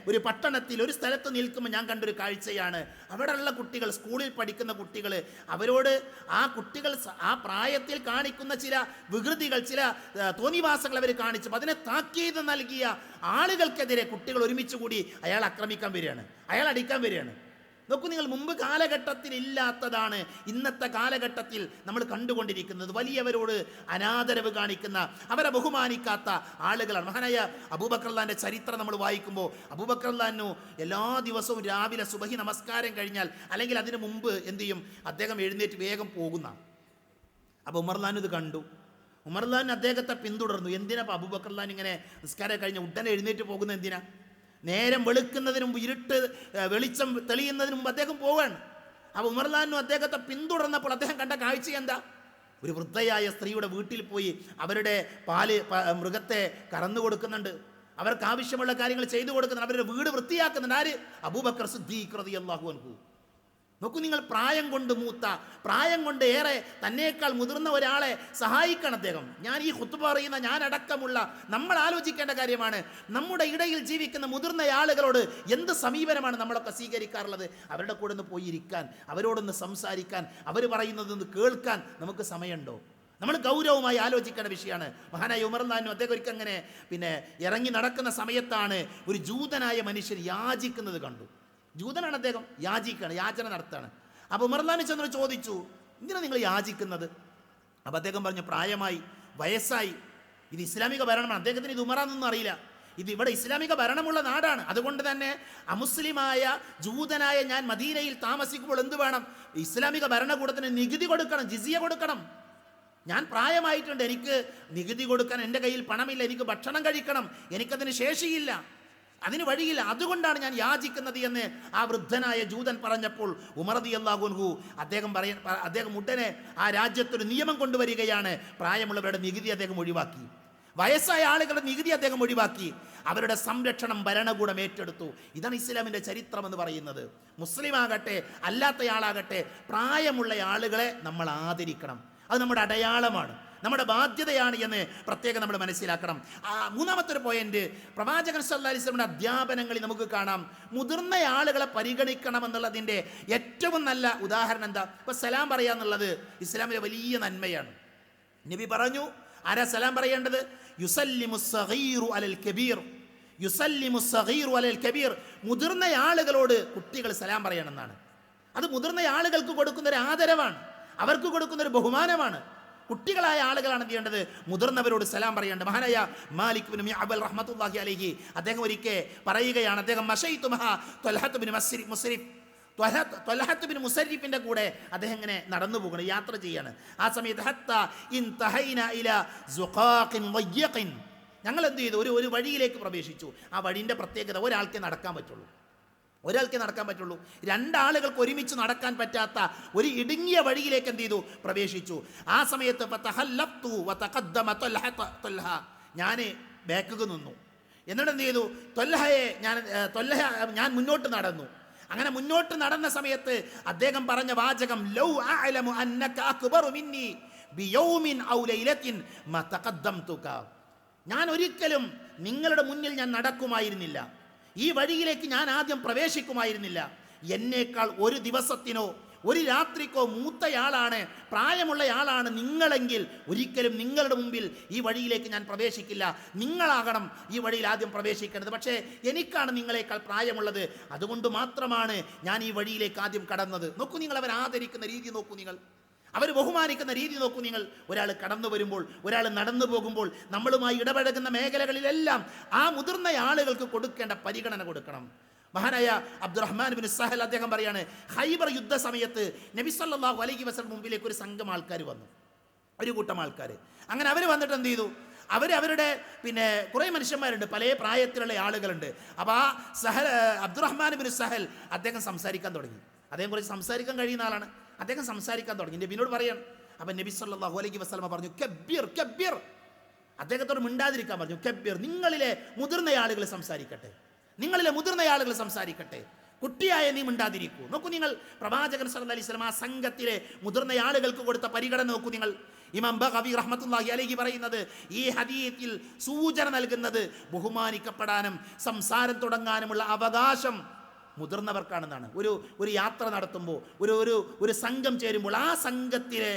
ഒരു പട്ടണത്തിൽ ഒരു സ്ഥലത്ത് നിൽക്കുമ്പോൾ ഞാൻ കണ്ടൊരു കാഴ്ചയാണ്. അവിടെയുള്ള കുട്ടികൾ, സ്കൂളിൽ പഠിക്കുന്ന കുട്ടികൾ, അവരോട് ആ കുട്ടികൾ ആ പ്രായത്തിൽ കാണിക്കുന്ന ചില വികൃതികൾ, ചില തോന്നിവാസങ്ങൾ അവർ കാണിച്ചു അതിനെ താക്കീത് നൽകിയ ആളുകൾക്കെതിരെ കുട്ടികൾ ഒരുമിച്ച് കൂടി അയാൾ ആക്രമിക്കാൻ വരികയാണ്, അയാൾ അടിക്കാൻ വരികയാണ്. നോക്കൂ നിങ്ങൾ, മുമ്പ് കാലഘട്ടത്തിൽ ഇല്ലാത്തതാണ് ഇന്നത്തെ കാലഘട്ടത്തിൽ നമ്മൾ കണ്ടുകൊണ്ടിരിക്കുന്നത്. വലിയവരോട് അനാദരവ് കാണിക്കുന്ന, അവരെ ബഹുമാനിക്കാത്ത ആളുകളാണ്. മഹാനായ അബൂബക്കർ റളിയല്ലാഹുവിന്റെ ചരിത്രം നമ്മൾ വായിക്കുമ്പോൾ അബൂബക്കർ റളിയല്ലാഹു എല്ലാ ദിവസവും രാവിലെ സുബഹി നമസ്കാരം കഴിഞ്ഞാൽ അല്ലെങ്കിൽ അതിനു മുമ്പ് എന്ത് ചെയ്യും? അദ്ദേഹം എഴുന്നേറ്റ് വേഗം പോകുന്ന. അപ്പോൾ ഉമർ റളിയല്ലാഹു ഇത് കണ്ടു. ഉമർ റളിയല്ലാഹു അദ്ദേഹത്തെ പിന്തുടർന്നു. എന്തിനാ അബൂബക്കർ റളിയല്ലാഹു ഇങ്ങനെ നിസ്കാരം കഴിഞ്ഞ ഉടനെ എഴുന്നേറ്റ് പോകുന്നത്? എന്തിനാ? നേരം വെളുക്കുന്നതിന് മുമ്പ്, വെളിച്ചം തെളിയുന്നതിന് മുമ്പ് അദ്ദേഹം പോവാണ്. അപ്പോൾ ഉമർ റളിയല്ലാഹു അദ്ദേഹത്തെ പിന്തുടർന്നപ്പോൾ അദ്ദേഹം കണ്ട കാഴ്ച എന്താ? ഒരു വൃദ്ധയായ സ്ത്രീയുടെ വീട്ടിൽ പോയി അവരുടെ മൃഗത്തെ കറന്നു കൊടുക്കുന്നുണ്ട്, അവർക്ക് ആവശ്യമുള്ള കാര്യങ്ങൾ ചെയ്തു കൊടുക്കുന്നുണ്ട്, അവരുടെ വീട് വൃത്തിയാക്കുന്നുണ്ട്. ആര്? അബൂബക്കർ സിദ്ദീഖ് റളിയല്ലാഹു അൻഹു. നോക്കൂ നിങ്ങൾ, പ്രായം കൊണ്ട് മൂത്ത, പ്രായം കൊണ്ട് ഏറെ തന്നേക്കാൾ മുതിർന്ന ഒരാളെ സഹായിക്കണം അദ്ദേഹം. ഞാൻ ഈ ഖുത്ബ പറയുന്ന ഞാനടക്കമുള്ള നമ്മൾ ആലോചിക്കേണ്ട കാര്യമാണ്. നമ്മുടെ ഇടയിൽ ജീവിക്കുന്ന മുതിർന്ന ആളുകളോട് എന്ത് സമീപനമാണ് നമ്മളൊക്കെ സ്വീകരിക്കാറുള്ളത്? അവരുടെ കൂടെ ഒന്ന് പോയി ഇരിക്കാൻ, അവരോടൊന്ന് സംസാരിക്കാൻ, അവർ പറയുന്നതൊന്ന് കേൾക്കാൻ നമുക്ക് സമയമുണ്ടോ? നമ്മൾ ഗൗരവമായി ആലോചിക്കേണ്ട വിഷയമാണ്. മഹാനായ ഉമർ റളിയല്ലാഹു അദ്ദേഹം ഒരിക്കൽ അങ്ങനെ ഇറങ്ങി നടക്കുന്ന സമയത്താണ് ഒരു ജൂതനായ മനുഷ്യൻ യാചിക്കുന്നത് കണ്ടു. ജൂതനാണ് അദ്ദേഹം, യാചന നടത്താണ്. അപ്പോൾ ഉമർ റളിയല്ലാഹു ചെന്ന് ചോദിച്ചു, എന്തിനാണ് നിങ്ങൾ യാചിക്കുന്നത്? അപ്പോൾ അദ്ദേഹം പറഞ്ഞു, പ്രായമായി, വയസ്സായി, ഇത് ഇസ്ലാമിക ഭരണമാണ്. അദ്ദേഹത്തിന് ഇത് ഉമറാന്നൊന്നും അറിയില്ല. ഇത് ഇവിടെ ഇസ്ലാമിക ഭരണമുള്ള നാടാണ്. അതുകൊണ്ട് തന്നെ അമുസ്ലിമായ ജൂതനായ ഞാൻ മദീനയിൽ താമസിക്കുമ്പോൾ എന്ത് വേണം? ഇസ്ലാമിക ഭരണകൂടത്തിന് നികുതി കൊടുക്കണം, ജിസിയ കൊടുക്കണം. ഞാൻ പ്രായമായിട്ടുണ്ട്, എനിക്ക് നികുതി കൊടുക്കാൻ എൻ്റെ കയ്യിൽ പണമില്ല, എനിക്ക് ഭക്ഷണം കഴിക്കണം, എനിക്കതിന് ശേഷിയില്ല, അതിന് വഴിയില്ല, അതുകൊണ്ടാണ് ഞാൻ യാചിക്കുന്നത് എന്ന് ആ വൃദ്ധനായ ജൂതൻ പറഞ്ഞപ്പോൾ ഉമർ റളിയല്ലാഹു അൻഹു അദ്ദേഹം ഉടനെ ആ രാജ്യത്തൊരു നിയമം കൊണ്ടുവരികയാണ്. പ്രായമുള്ളവരുടെ നികുതി അദ്ദേഹം ഒഴിവാക്കി, വയസ്സായ ആളുകളുടെ നികുതി അദ്ദേഹം ഒഴിവാക്കി, അവരുടെ സംരക്ഷണം ഭരണകൂടം ഏറ്റെടുത്തു. ഇതാണ് ഇസ്ലാമിൻ്റെ ചരിത്രം എന്ന് പറയുന്നത്. മുസ്ലിം ആകട്ടെ അല്ലാത്തയാളാകട്ടെ പ്രായമുള്ള ആളുകളെ നമ്മൾ ആദരിക്കണം. അത് നമ്മുടെ അടയാളമാണ്. നമ്മുടെ ബാധ്യതയാണ് എന്ന് പ്രത്യേകം നമ്മൾ മനസ്സിലാക്കണം. മൂന്നാമത്തെ ഒരു പോയിന്റ്, പ്രവാചകൻ സല്ലല്ലാഹു അലൈഹി വസല്ലമയുടെ അധ്യാപനങ്ങളിൽ നമുക്ക് കാണാം മുതിർന്ന ആളുകളെ പരിഗണിക്കണം എന്നുള്ളതിൻ്റെ ഏറ്റവും നല്ല ഉദാഹരണം എന്താ? ഇപ്പൊ സലാം പറയാന്നുള്ളത് ഇസ്ലാമിലെ വലിയ നന്മയാണ്. നബി പറഞ്ഞു, ആരാ സലാം പറയേണ്ടത്? യുസല്ലിമു സഗീറു അലൽ കബീർ, യുസല്ലിമു സഗീറു അലൽ കബീർ. മുതിർന്ന ആളുകളോട് കുട്ടികൾ സലാം പറയണമെന്നാണ്. അത് മുതിർന്ന ആളുകൾക്ക് കൊടുക്കുന്ന ഒരു ആദരവാണ്, അവർക്ക് കൊടുക്കുന്ന ഒരു ബഹുമാനമാണ്. കുട്ടികളായ ആളുകളാണ് എന്ത് ചെയ്യേണ്ടത്? മുതിർന്നവരോട് സലാം പറയേണ്ടത്. മഹാനായ മാലിക് ബിൻ അബൽ റഹ്മത്തുള്ളാഹി അലൈഹി അദ്ദേഹം ഒരിക്കൽ പറയുകയാണ്, അദ്ദേഹം മശൈതു മഹാ ത്വൽഹത്ത് ബിൻ മുസ്രിഫ്, ത്വൽഹത്ത് ബിൻ മുസരിഫിന്റെ കൂടെ അദ്ദേഹം ഇങ്ങനെ നടന്നു പോകണം, യാത്ര ചെയ്യാണ്. ആ സമയത്ത് ഹത്താ ഇൻതഹൈന ഇലാ സുഖാഖിൻ വയ്യഖിൻ, ഞങ്ങൾ എന്ത് ചെയ്തു? ഒരു വഴിയിലേക്ക് പ്രവേശിച്ചു. ആ വഴിൻ്റെ പ്രത്യേകത, ഒരാൾക്കേ നടക്കാൻ പറ്റുള്ളൂ, ഒരാൾക്കേ നടക്കാൻ പറ്റുള്ളൂ. രണ്ടാളുകൾക്ക് ഒരുമിച്ച് നടക്കാൻ പറ്റാത്ത ഒരു ഇടുങ്ങിയ വഴിയിലേക്ക് എന്ത് ചെയ്തു? പ്രവേശിച്ചു. ആ സമയത്ത് ഞാൻ ബാക്ക് നിന്നു. എന്നിട്ട് എന്ത് ചെയ്തു? ഞാൻ മുന്നോട്ട് നടന്നു. അങ്ങനെ മുന്നോട്ട് നടന്ന സമയത്ത് അദ്ദേഹം പറഞ്ഞ വാചകം, ലൗ അഅലമു അന്നക അക്ബറു മിന്നി ബിയൗമിൻ ഔ ലൈലത്തിൻ മതഖദ്ദംതുക, ഞാൻ ഒരിക്കലും നിങ്ങളുടെ മുന്നിൽ ഞാൻ നടക്കുമായിരുന്നില്ല, ഈ വഴിയിലേക്ക് ഞാൻ ആദ്യം പ്രവേശിക്കുമായിരുന്നില്ല. എന്നേക്കാൾ ഒരു ദിവസത്തിനോ ഒരു രാത്രിക്കോ മൂത്തയാളാണ്, പ്രായമുള്ളയാളാണ് നിങ്ങളെങ്കിൽ ഒരിക്കലും നിങ്ങളുടെ മുമ്പിൽ ഈ വഴിയിലേക്ക് ഞാൻ പ്രവേശിക്കില്ല. നിങ്ങളാകണം ഈ വഴിയിൽ ആദ്യം പ്രവേശിക്കേണ്ടത്. പക്ഷേ എനിക്കാണ് നിങ്ങളെക്കാൾ പ്രായമുള്ളത്, അതുകൊണ്ട് മാത്രമാണ് ഞാൻ ഈ വഴിയിലേക്ക് ആദ്യം കടന്നത്. നോക്കൂ നിങ്ങൾ, അവർ ആദരിക്കുന്ന രീതി നോക്കൂ, നിങ്ങൾ അവർ ബഹുമാനിക്കുന്ന രീതി നോക്കൂ നിങ്ങൾ. ഒരാൾ കടന്നു വരുമ്പോൾ, ഒരാൾ നടന്നു പോകുമ്പോൾ, നമ്മളുമായി ഇടപഴകുന്ന മേഖലകളിലെല്ലാം ആ മുതിർന്ന ആളുകൾക്ക് കൊടുക്കേണ്ട പരിഗണന കൊടുക്കണം. മഹാനായ അബ്ദുറഹ്മാൻ ബിൻ സഹൽ അദ്ദേഹം പറയാണ്, ഖൈബർ യുദ്ധ സമയത്ത് നബി സല്ലല്ലാഹു അലൈഹി വസല്ലം മുമ്പിലേക്ക് ഒരു സംഘം ആൾക്കാർ വന്നു, ഒരു കൂട്ടം ആൾക്കാർ. അങ്ങനെ അവർ വന്നിട്ട് എന്ത് ചെയ്തു? അവരുടെ കുറേ മനുഷ്യന്മാരുണ്ട്, പല പ്രായത്തിലുള്ള ആളുകളുണ്ട്. അപ്പോൾ ആ അബ്ദുറഹ്മാൻ ബിൻ സഹൽ അദ്ദേഹം സംസാരിക്കാൻ തുടങ്ങി. അദ്ദേഹം കുറച്ച് സംസാരിക്കാൻ കഴിയുന്ന ആളാണ്. അദ്ദേഹം സംസാരിക്കാൻ തുടങ്ങി, നബിനോട് പറയാണ്. അപ്പം നബി സല്ലല്ലാഹു അലൈഹി വസല്ലം പറഞ്ഞു, കബ്ബിർ കബ്ബിർ, അദ്ദേഹത്തോട് മിണ്ടാതിരിക്കാൻ പറഞ്ഞു. കബ്ബിർ, നിങ്ങളിലെ മുതിർന്ന ആളുകൾ സംസാരിക്കട്ടെ, നിങ്ങളിലെ മുതിർന്ന ആളുകൾ സംസാരിക്കട്ടെ, കുട്ടിയായ നീ മിണ്ടാതിരിക്കൂ. നോക്കൂ നിങ്ങൾ, പ്രവാചകൻ സല്ലല്ലാഹു അലൈഹി വസല്ലം ആ സംഘത്തിലെ മുതിർന്ന ആളുകൾക്ക് കൊടുത്ത പരിഗണന നോക്കൂ നിങ്ങൾ. ഇമാം ബഗവി റഹ്മത്തുള്ളാഹി അലൈഹി പറയുന്നത്, ഈ ഹദീസിൽ സൂചന നൽകുന്നത് ബഹുമാനിക്കപ്പെടാനും സംസാരം തുടങ്ങാനുമുള്ള അവകാശം മുതിർന്നവർക്കാണെന്നാണ്. ഒരു യാത്ര നടത്തുമ്പോൾ, ഒരു സംഘം ചേരുമ്പോൾ ആ സംഘത്തിലെ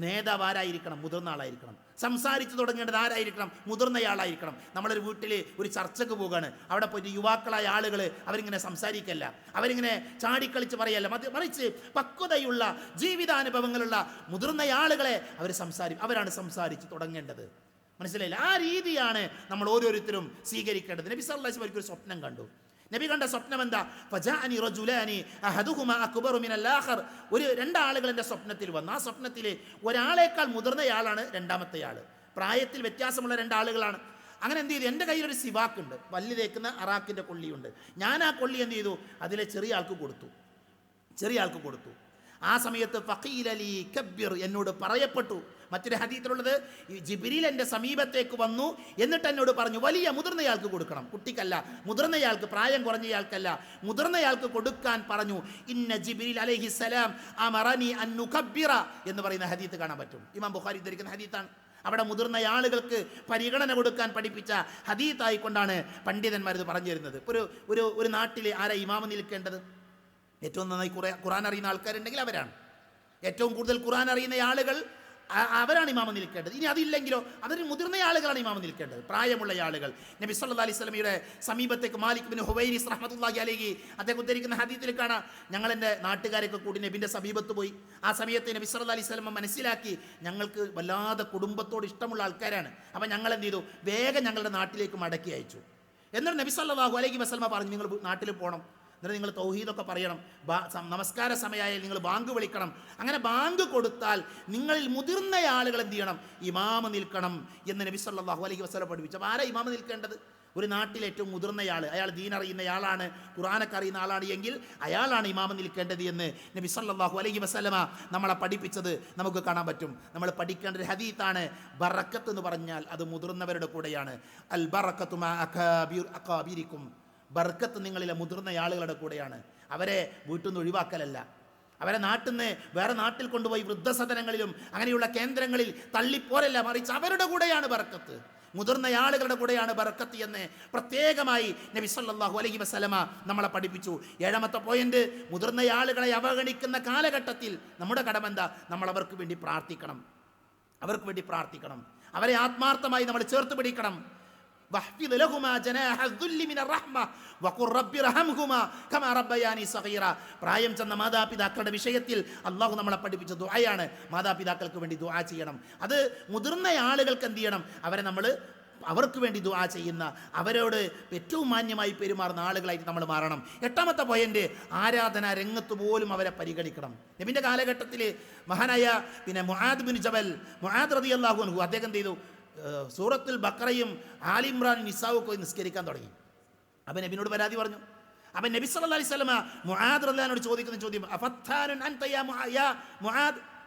നേതാവ് ആരായിരിക്കണം? മുതിർന്ന ആളായിരിക്കണം. സംസാരിച്ചു തുടങ്ങേണ്ടത് ആരായിരിക്കണം? മുതിർന്നയാളായിരിക്കണം. നമ്മളൊരു വീട്ടിൽ ഒരു ചർച്ചയ്ക്ക് പോവുകയാണ്, അവിടെ പോയിട്ട് യുവാക്കളായ ആളുകൾ അവരിങ്ങനെ സംസാരിക്കല്ല, അവരിങ്ങനെ ചാടിക്കളിച്ച് പറയല്ല, മറിച്ച് പക്വതയുള്ള ജീവിതാനുഭവങ്ങളുള്ള മുതിർന്ന ആളുകളെ അവരാണ് സംസാരിച്ച് തുടങ്ങേണ്ടത്. മനസ്സിലായില്ല? ആ രീതിയാണ് നമ്മൾ ഓരോരുത്തരും സ്വീകരിക്കേണ്ടത്. നബി സല്ലല്ലാഹു അലൈഹി വസല്ലം ഒരു സ്വപ്നം കണ്ടു. നബി കണ്ട സ്വപ്നം എന്താ? ഫജാഅനി റജുലാനി അഹദുഹുമാ അക്ബറു മിനൽ ആഖർ, രണ്ടാളുകൾ എൻ്റെ സ്വപ്നത്തിൽ വന്നു. ആ സ്വപ്നത്തിൽ ഒരാളേക്കാൾ മുതിർന്നയാളാണ് രണ്ടാമത്തെ ആൾ, പ്രായത്തിൽ വ്യത്യാസമുള്ള രണ്ടാളുകളാണ്. അങ്ങനെ എന്ത് ചെയ്തു? എൻ്റെ കയ്യിലൊരു സിവാക്കുണ്ട്, പല്ല് തേക്കുന്ന അറാക്കിൻ്റെ കൊള്ളിയുണ്ട്. ഞാൻ ആ കൊള്ളി എന്ത് ചെയ്തു? അതിലെ ചെറിയ ആൾക്ക് കൊടുത്തു. ആ സമയത്ത് ഫഖീല ലി കബ്ബിർ, എന്നോട് പറയപ്പെട്ടു. മറ്റൊരു ഹദീസിലുള്ളത്, ജിബ്രീൽ എൻ്റെ സമീപത്തേക്ക് വന്നു, എന്നിട്ട് എന്നോട് പറഞ്ഞു, വലിയ മുതിർന്നയാൾക്ക് കൊടുക്കണം, കുട്ടിക്കല്ല, മുതിർന്നയാൾക്ക്, പ്രായം കുറഞ്ഞയാൾക്കല്ല, മുതിർന്നയാൾക്ക് കൊടുക്കാൻ പറഞ്ഞു. ഇന്ന ജിബ്രീൽ അലൈഹിസ്സലാം അമറനി അൻ നുകബ്ബിറ എന്ന് പറയുന്ന ഹദീസ് കാണാൻ പറ്റും. ഇമാം ബുഖാരി ധരിക്കുന്ന ഹദീസാണ്. അവിടെ മുതിർന്ന ആളുകൾക്ക് പരിഗണന കൊടുക്കാൻ പഠിപ്പിച്ച ഹദീസായിക്കൊണ്ടാണ് പണ്ഡിതന്മാർ ഇത് പറഞ്ഞു തരുന്നത്. ഒരു നാട്ടിൽ ആരാ ഇമാമ നിൽക്കേണ്ടത്? ഏറ്റവും നന്നായി ഖുർആൻ അറിയുന്ന ആൾക്കാരുണ്ടെങ്കിൽ അവരാണ്. ഏറ്റവും കൂടുതൽ ഖുർആൻ അറിയുന്ന ആളുകൾ അവരാണ് ഇമാമ നിൽക്കേണ്ടത്. ഇനി അതില്ലെങ്കിലോ അതൊരു മുതിർന്ന ആളുകളാണ് ഇമാമ നിൽക്കേണ്ടത്, പ്രായമുള്ള ആളുകൾ. നബി സല്ലല്ലാഹു അലൈഹി വസല്ലമയുടെ സമീപത്തേക്ക് മാലിക് ബിൻ ഹുവൈരിസ് റഹ്മത്തുള്ളാഹി അലൈഹി അദ്ദേഹം ഉദ്ധരിക്കുന്ന ഹദീസിൽ കാണാം, ഞങ്ങൾ എൻ്റെ നാട്ടുകാരൊക്കെ കൂടി നബിൻ്റെ സമീപത്ത് പോയി. ആ സമയത്ത് നബി സല്ലല്ലാഹു അലൈഹി വസല്ലം മനസ്സിലാക്കി ഞങ്ങൾക്ക് വല്ലാതെ കുടുംബത്തോട് ഇഷ്ടമുള്ള ആൾക്കാരാണ്. അപ്പം ഞങ്ങൾ എന്ത് ചെയ്തു? വേഗം ഞങ്ങളുടെ നാട്ടിലേക്ക് മടക്കി അയച്ചു. എന്നിട്ട് നബി സല്ലല്ലാഹു അലൈഹി വസല്ലം പറഞ്ഞു, നിങ്ങൾ നാട്ടിൽ പോകണം, എന്നിട്ട് നിങ്ങൾ തൗഹീദൊക്കെ പറയണം, നമസ്കാര സമയമായാൽ നിങ്ങൾ ബാങ്ക് വിളിക്കണം. അങ്ങനെ ബാങ്ക് കൊടുത്താൽ നിങ്ങളിൽ മുതിർന്ന ആളുകൾ എന്ത് ചെയ്യണം? ഇമാമ നിൽക്കണം എന്ന് നബി സല്ലല്ലാഹു അലൈഹി വസല്ലം പഠിപ്പിച്ചു. അപ്പോൾ ആരാ ഇമാമ നിൽക്കേണ്ടത്? ഒരു നാട്ടിൽ ഏറ്റവും മുതിർന്നയാൾ, അയാൾ ദീൻ അറിയുന്നയാളാണ്, ഖുർആനൊക്കെ അറിയുന്ന ആളാണ് എങ്കിൽ അയാളാണ് ഇമാമ നിൽക്കേണ്ടത് എന്ന് നബി സല്ലല്ലാഹു അലൈഹി വസല്ലമ നമ്മളെ പഠിപ്പിച്ചത് നമുക്ക് കാണാൻ പറ്റും. നമ്മൾ പഠിക്കേണ്ട ഒരു ഹദീത്താണ്. ബറക്കത്ത് എന്ന് പറഞ്ഞാൽ അത് മുതിർന്നവരുടെ കൂടെയാണ്. അൽ ബറക്കത്തു മാ അകാബിരിക്കും, ബർക്കത്ത് നിങ്ങളിലെ മുതിർന്ന ആളുകളുടെ കൂടെയാണ്. അവരെ വീട്ടിൽ നിന്ന് ഒഴിവാക്കലല്ല, അവരെ നാട്ടിൽ നിന്ന് വേറെ നാട്ടിൽ കൊണ്ടുപോയി വൃദ്ധസദനങ്ങളിലും അങ്ങനെയുള്ള കേന്ദ്രങ്ങളിൽ തള്ളിപ്പോരല്ല, മറിച്ച് അവരുടെ കൂടെയാണ് ബർക്കത്ത്, മുതിർന്ന ആളുകളുടെ കൂടെയാണ് ബർക്കത്ത് എന്ന് പ്രത്യേകമായി നബി സല്ലല്ലാഹു അലൈഹി വസല്ലമ നമ്മളെ പഠിപ്പിച്ചു. 7ാമത്തെ പോയിന്റ്, മുതിർന്ന ആളുകളെ അവഗണിക്കുന്ന കാലഘട്ടത്തിൽ നമ്മുടെ കടമ എന്താ? നമ്മൾ അവർക്ക് വേണ്ടി പ്രാർത്ഥിക്കണം, അവരെ ആത്മാർത്ഥമായി നമ്മൾ ചേർത്ത് പിടിക്കണം. പ്രായം ചെന്ന മാതാപിതാക്കളുടെ വിഷയത്തിൽ അള്ളാഹു നമ്മളെ പഠിപ്പിച്ച ദുആയാണ്, മാതാപിതാക്കൾക്ക് വേണ്ടി ദുആ ചെയ്യണം. അത് മുതിർന്ന ആളുകൾക്ക് എന്ത് ചെയ്യണം? അവർക്ക് വേണ്ടി ദുആ ചെയ്യുന്ന, അവരോട് ഏറ്റവും മാന്യമായി പെരുമാറുന്ന ആളുകളായിട്ട് നമ്മൾ മാറണം. 8ാമത്തെ പോയിന്റ്, ആരാധനാ രംഗത്ത് പോലും അവരെ പരിഗണിക്കണം. നബിൻ്റെ കാലഘട്ടത്തിൽ മഹാനായ മുആദ് ബിൻ ജബൽ, മുആദ് റളിയല്ലാഹു അൻഹു, അദ്ദേഹം എന്ത് ചെയ്തു? സൂറത്തുൽ ബഖറയും ആലിമ്രാനും നിസാവും പോയി നിസ്കരിക്കാൻ തുടങ്ങി. അവൻ നബിനോട് പരാതി പറഞ്ഞു. അവൻ നബി സല്ലല്ലാഹു അലൈഹി വസല്ലമ മുആദ് റളിയല്ലാഹുവിനോട് ചോദിക്കുന്ന ചോദ്യം, അഫത്താനുൻ അൻത യാ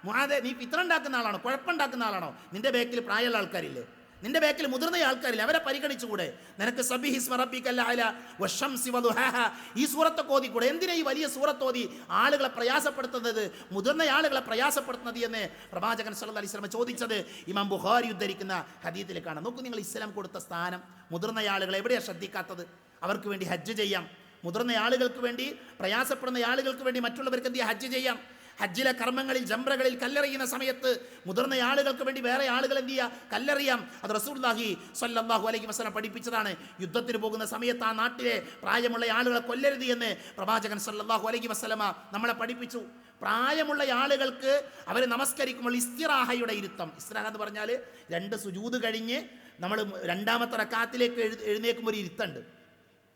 മുആദ്, നീ ഫിത്ന ഉണ്ടാക്കുന്ന ആളാണോ? കുഴപ്പമുണ്ടാക്കുന്ന ആളാണോ? നിന്റെ ബേക്കിൽ പ്രായമുള്ള ആൾക്കാരില്ലേ? നിന്റെ ബേക്കിൽ മുതിർന്ന ആൾക്കാരില്ലേ? അവരെ പരിഗണിച്ചുകൂടെ? നിനക്ക് സബ്ബിഹിസ്മ റബ്ബിക്കൽ അഅ്ല വശംസി വദുഹാഹ, ഈ സൂറത്ത് ഓതിക്കൂടെ? എന്തിനാ ഈ വലിയ സൂറത്ത് ഓതി ആളുകളെ പ്രയാസപ്പെടുത്തുന്നത്, മുതിർന്ന ആളുകളെ പ്രയാസപ്പെടുത്തുന്നത് എന്ന് പ്രവാചകൻ സല്ലല്ലാഹു അലൈഹി വസല്ലം ചോദിച്ചത് ഇമാം ബുഖാരി ഉദ്ധരിക്കുന്ന ഹദീസിലേക്കാണ്. നോക്കൂ നിങ്ങൾ, ഇസ്ലാം കൊടുത്ത സ്ഥാനം, മുതിർന്ന ആളുകളെ എവിടെയാണ് ശ്രദ്ധിക്കാത്തത്? അവർക്ക് വേണ്ടി ഹജ്ജ് ചെയ്യാം, മുതിർന്ന ആളുകൾക്ക് വേണ്ടി, പ്രയാസപ്പെടുന്ന ആളുകൾക്ക് വേണ്ടി മറ്റുള്ളവർക്ക് എന്ത് ചെയ്യാം? ഹജ്ജ് ചെയ്യാം. ഹജ്ജിലെ കർമ്മങ്ങളിൽ, ജംറകളിൽ കല്ലെറിയുന്ന സമയത്ത് മുതിർന്ന ആളുകൾക്ക് വേണ്ടി വേറെ ആളുകൾ എന്ത് ചെയ്യുക? കല്ലെറിയാം. അത് റസൂലുള്ളാഹി സ്വല്ലല്ലാഹു അലൈഹി വസല്ലം പഠിപ്പിച്ചതാണ്. യുദ്ധത്തിന് പോകുന്ന സമയത്ത് ആ നാട്ടിലെ പ്രായമുള്ള ആളുകളെ കൊല്ലരുത് എന്ന് പ്രവാചകൻ സ്വല്ലല്ലാഹു അലൈഹി വസല്ലമ നമ്മളെ പഠിപ്പിച്ചു. പ്രായമുള്ള ആളുകൾക്ക് അവർ നമസ്കരിക്കുമ്പോൾ ഇസ്തിറാഹയുടെ ഇരുത്തം, ഇസ്തിറാഹ എന്ന് പറഞ്ഞാൽ 2 സുജൂദ് കഴിഞ്ഞ് നമ്മൾ 2ാമത്തെ റക്അത്തിലേക്ക് എഴുന്നേൽക്കുമ്പോൾ ഒരു ഇരുത്തുണ്ട്.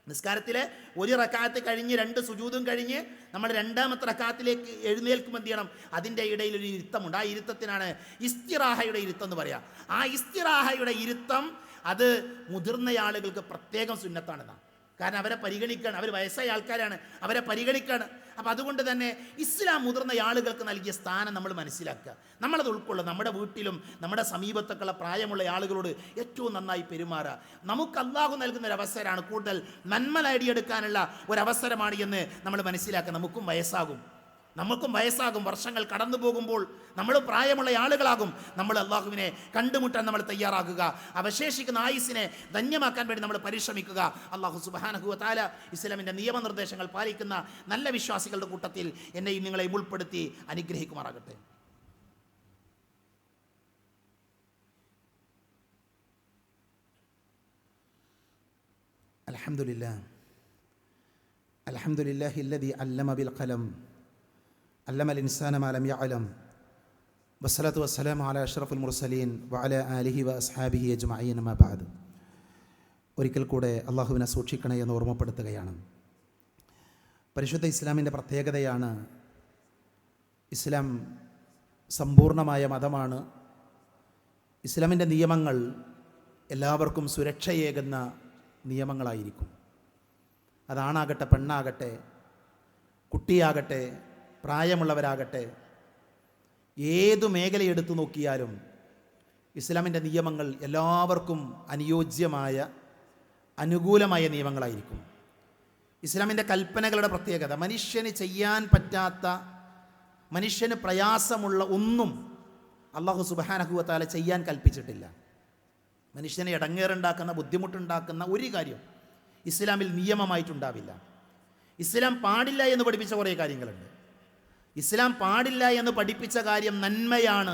നിസ്കാരത്തിലെ 1 റക്അത്ത് കഴിഞ്ഞ് 2 സുജൂദും കഴിഞ്ഞ് നമ്മൾ 2ാമത്തെ റക്അത്തിലേക്ക് എഴുന്നേൽക്കുമ്പോൾ എന്ത് ചെയ്യണം? അതിൻ്റെ ഇടയിൽ ഒരു ഇരുത്തമുണ്ട്. ആ ഇരുത്തത്തിനാണ് ഇസ്തിറാഹയുടെ ഇരുത്തം എന്ന് പറയുക. ആ ഇസ്തിറാഹയുടെ ഇരുത്തം അത് മുതിർന്ന ആളുകൾക്ക് പ്രത്യേകം സുന്നത്താണെന്നാണ്. കാരണം അവരെ പരിഗണിക്കുകയാണ്, അവർ വയസ്സായ ആൾക്കാരാണ്, അവരെ പരിഗണിക്കുകയാണ്. അപ്പം അതുകൊണ്ട് തന്നെ ഇസ്ലാം മുതിർന്ന ആളുകൾക്ക് നൽകിയ സ്ഥാനം നമ്മൾ മനസ്സിലാക്കുക, നമ്മളത് ഉൾക്കൊള്ളുക. നമ്മുടെ വീട്ടിലും നമ്മുടെ സമീപത്തൊക്കെയുള്ള പ്രായമുള്ള ആളുകളോട് ഏറ്റവും നന്നായി പെരുമാറുക. നമുക്ക് അല്ലാഹു നൽകുന്ന ഒരു അവസരമാണ്, കൂടുതൽ നന്മ നേടിയെടുക്കാനുള്ള ഒരവസരമാണ് എന്ന് നമ്മൾ മനസ്സിലാക്കുക. നമുക്കും വയസ്സാകും, വർഷങ്ങൾ കടന്നു പോകുമ്പോൾ നമ്മൾ പ്രായമുള്ള ആളുകളാകും. നമ്മൾ അള്ളാഹുവിനെ കണ്ടുമുട്ടാൻ നമ്മൾ തയ്യാറാകുക. അവശേഷിക്കുന്ന ആയുസ്സിനെ ധന്യമാക്കാൻ വേണ്ടി നമ്മൾ പരിശ്രമിക്കുക. അള്ളാഹു സുബ്ഹാനഹു വ തആല ഇസ്ലാമിൻ്റെ നിയമനിർദ്ദേശങ്ങൾ പാലിക്കുന്ന നല്ല വിശ്വാസികളുടെ കൂട്ടത്തിൽ എന്നെയും നിങ്ങളെയും ഉൾപ്പെടുത്തി അനുഗ്രഹിക്കുമാറാകട്ടെ. അൽഹംദുലില്ലാഹില്ലദീ അല്ലമ ബിൽ ഖലം അല്ലമൽ ഇൻസാന മാ ലം യഅലം വസ്സലാത്തു വസ്സലാമു അലാ അഷ്റഫുൽ മുർസലീൻ വഅലാ ആലിഹി വഅസ്ഹാബിഹി അജ്മഈൻ അമ്മാ ബഅദ്. ഒരിക്കൽ കൂടെ അള്ളാഹുവിനെ സൂക്ഷിക്കണേ എന്ന് ഓർമ്മപ്പെടുത്തുകയാണ്. പരിശുദ്ധ ഇസ്ലാമിൻ്റെ പ്രത്യേകതയാണ്, ഇസ്ലാം സമ്പൂർണമായ മതമാണ്. ഇസ്ലാമിൻ്റെ നിയമങ്ങൾ എല്ലാവർക്കും സുരക്ഷയേകുന്ന നിയമങ്ങളായിരിക്കും. അതാണാകട്ടെ, പെണ്ണാകട്ടെ, കുട്ടിയാകട്ടെ, പ്രായമുള്ളവരാകട്ടെ, ഏതു മേഖലയെടുത്തു നോക്കിയാലും ഇസ്ലാമിൻ്റെ നിയമങ്ങൾ എല്ലാവർക്കും അനുയോജ്യമായ, അനുകൂലമായ നിയമങ്ങളായിരിക്കും. ഇസ്ലാമിൻ്റെ കൽപ്പനകളുടെ പ്രത്യേകത, മനുഷ്യന് ചെയ്യാൻ പറ്റാത്ത, മനുഷ്യന് പ്രയാസമുള്ള ഒന്നും അല്ലാഹു സുബ്ഹാനഹു വ തആല ചെയ്യാൻ കൽപ്പിച്ചിട്ടില്ല. മനുഷ്യനെ ഇടങ്ങേറുണ്ടാക്കുന്ന, ബുദ്ധിമുട്ടുണ്ടാക്കുന്ന ഒരു കാര്യം ഇസ്ലാമിൽ നിയമമായിട്ടുണ്ടാവില്ല. ഇസ്ലാം പാടില്ല എന്ന് പഠിപ്പിച്ച കുറേ കാര്യങ്ങളുണ്ട്. ഇസ്ലാം പാടില്ല എന്ന് പഠിപ്പിച്ച കാര്യം നന്മയാണ്,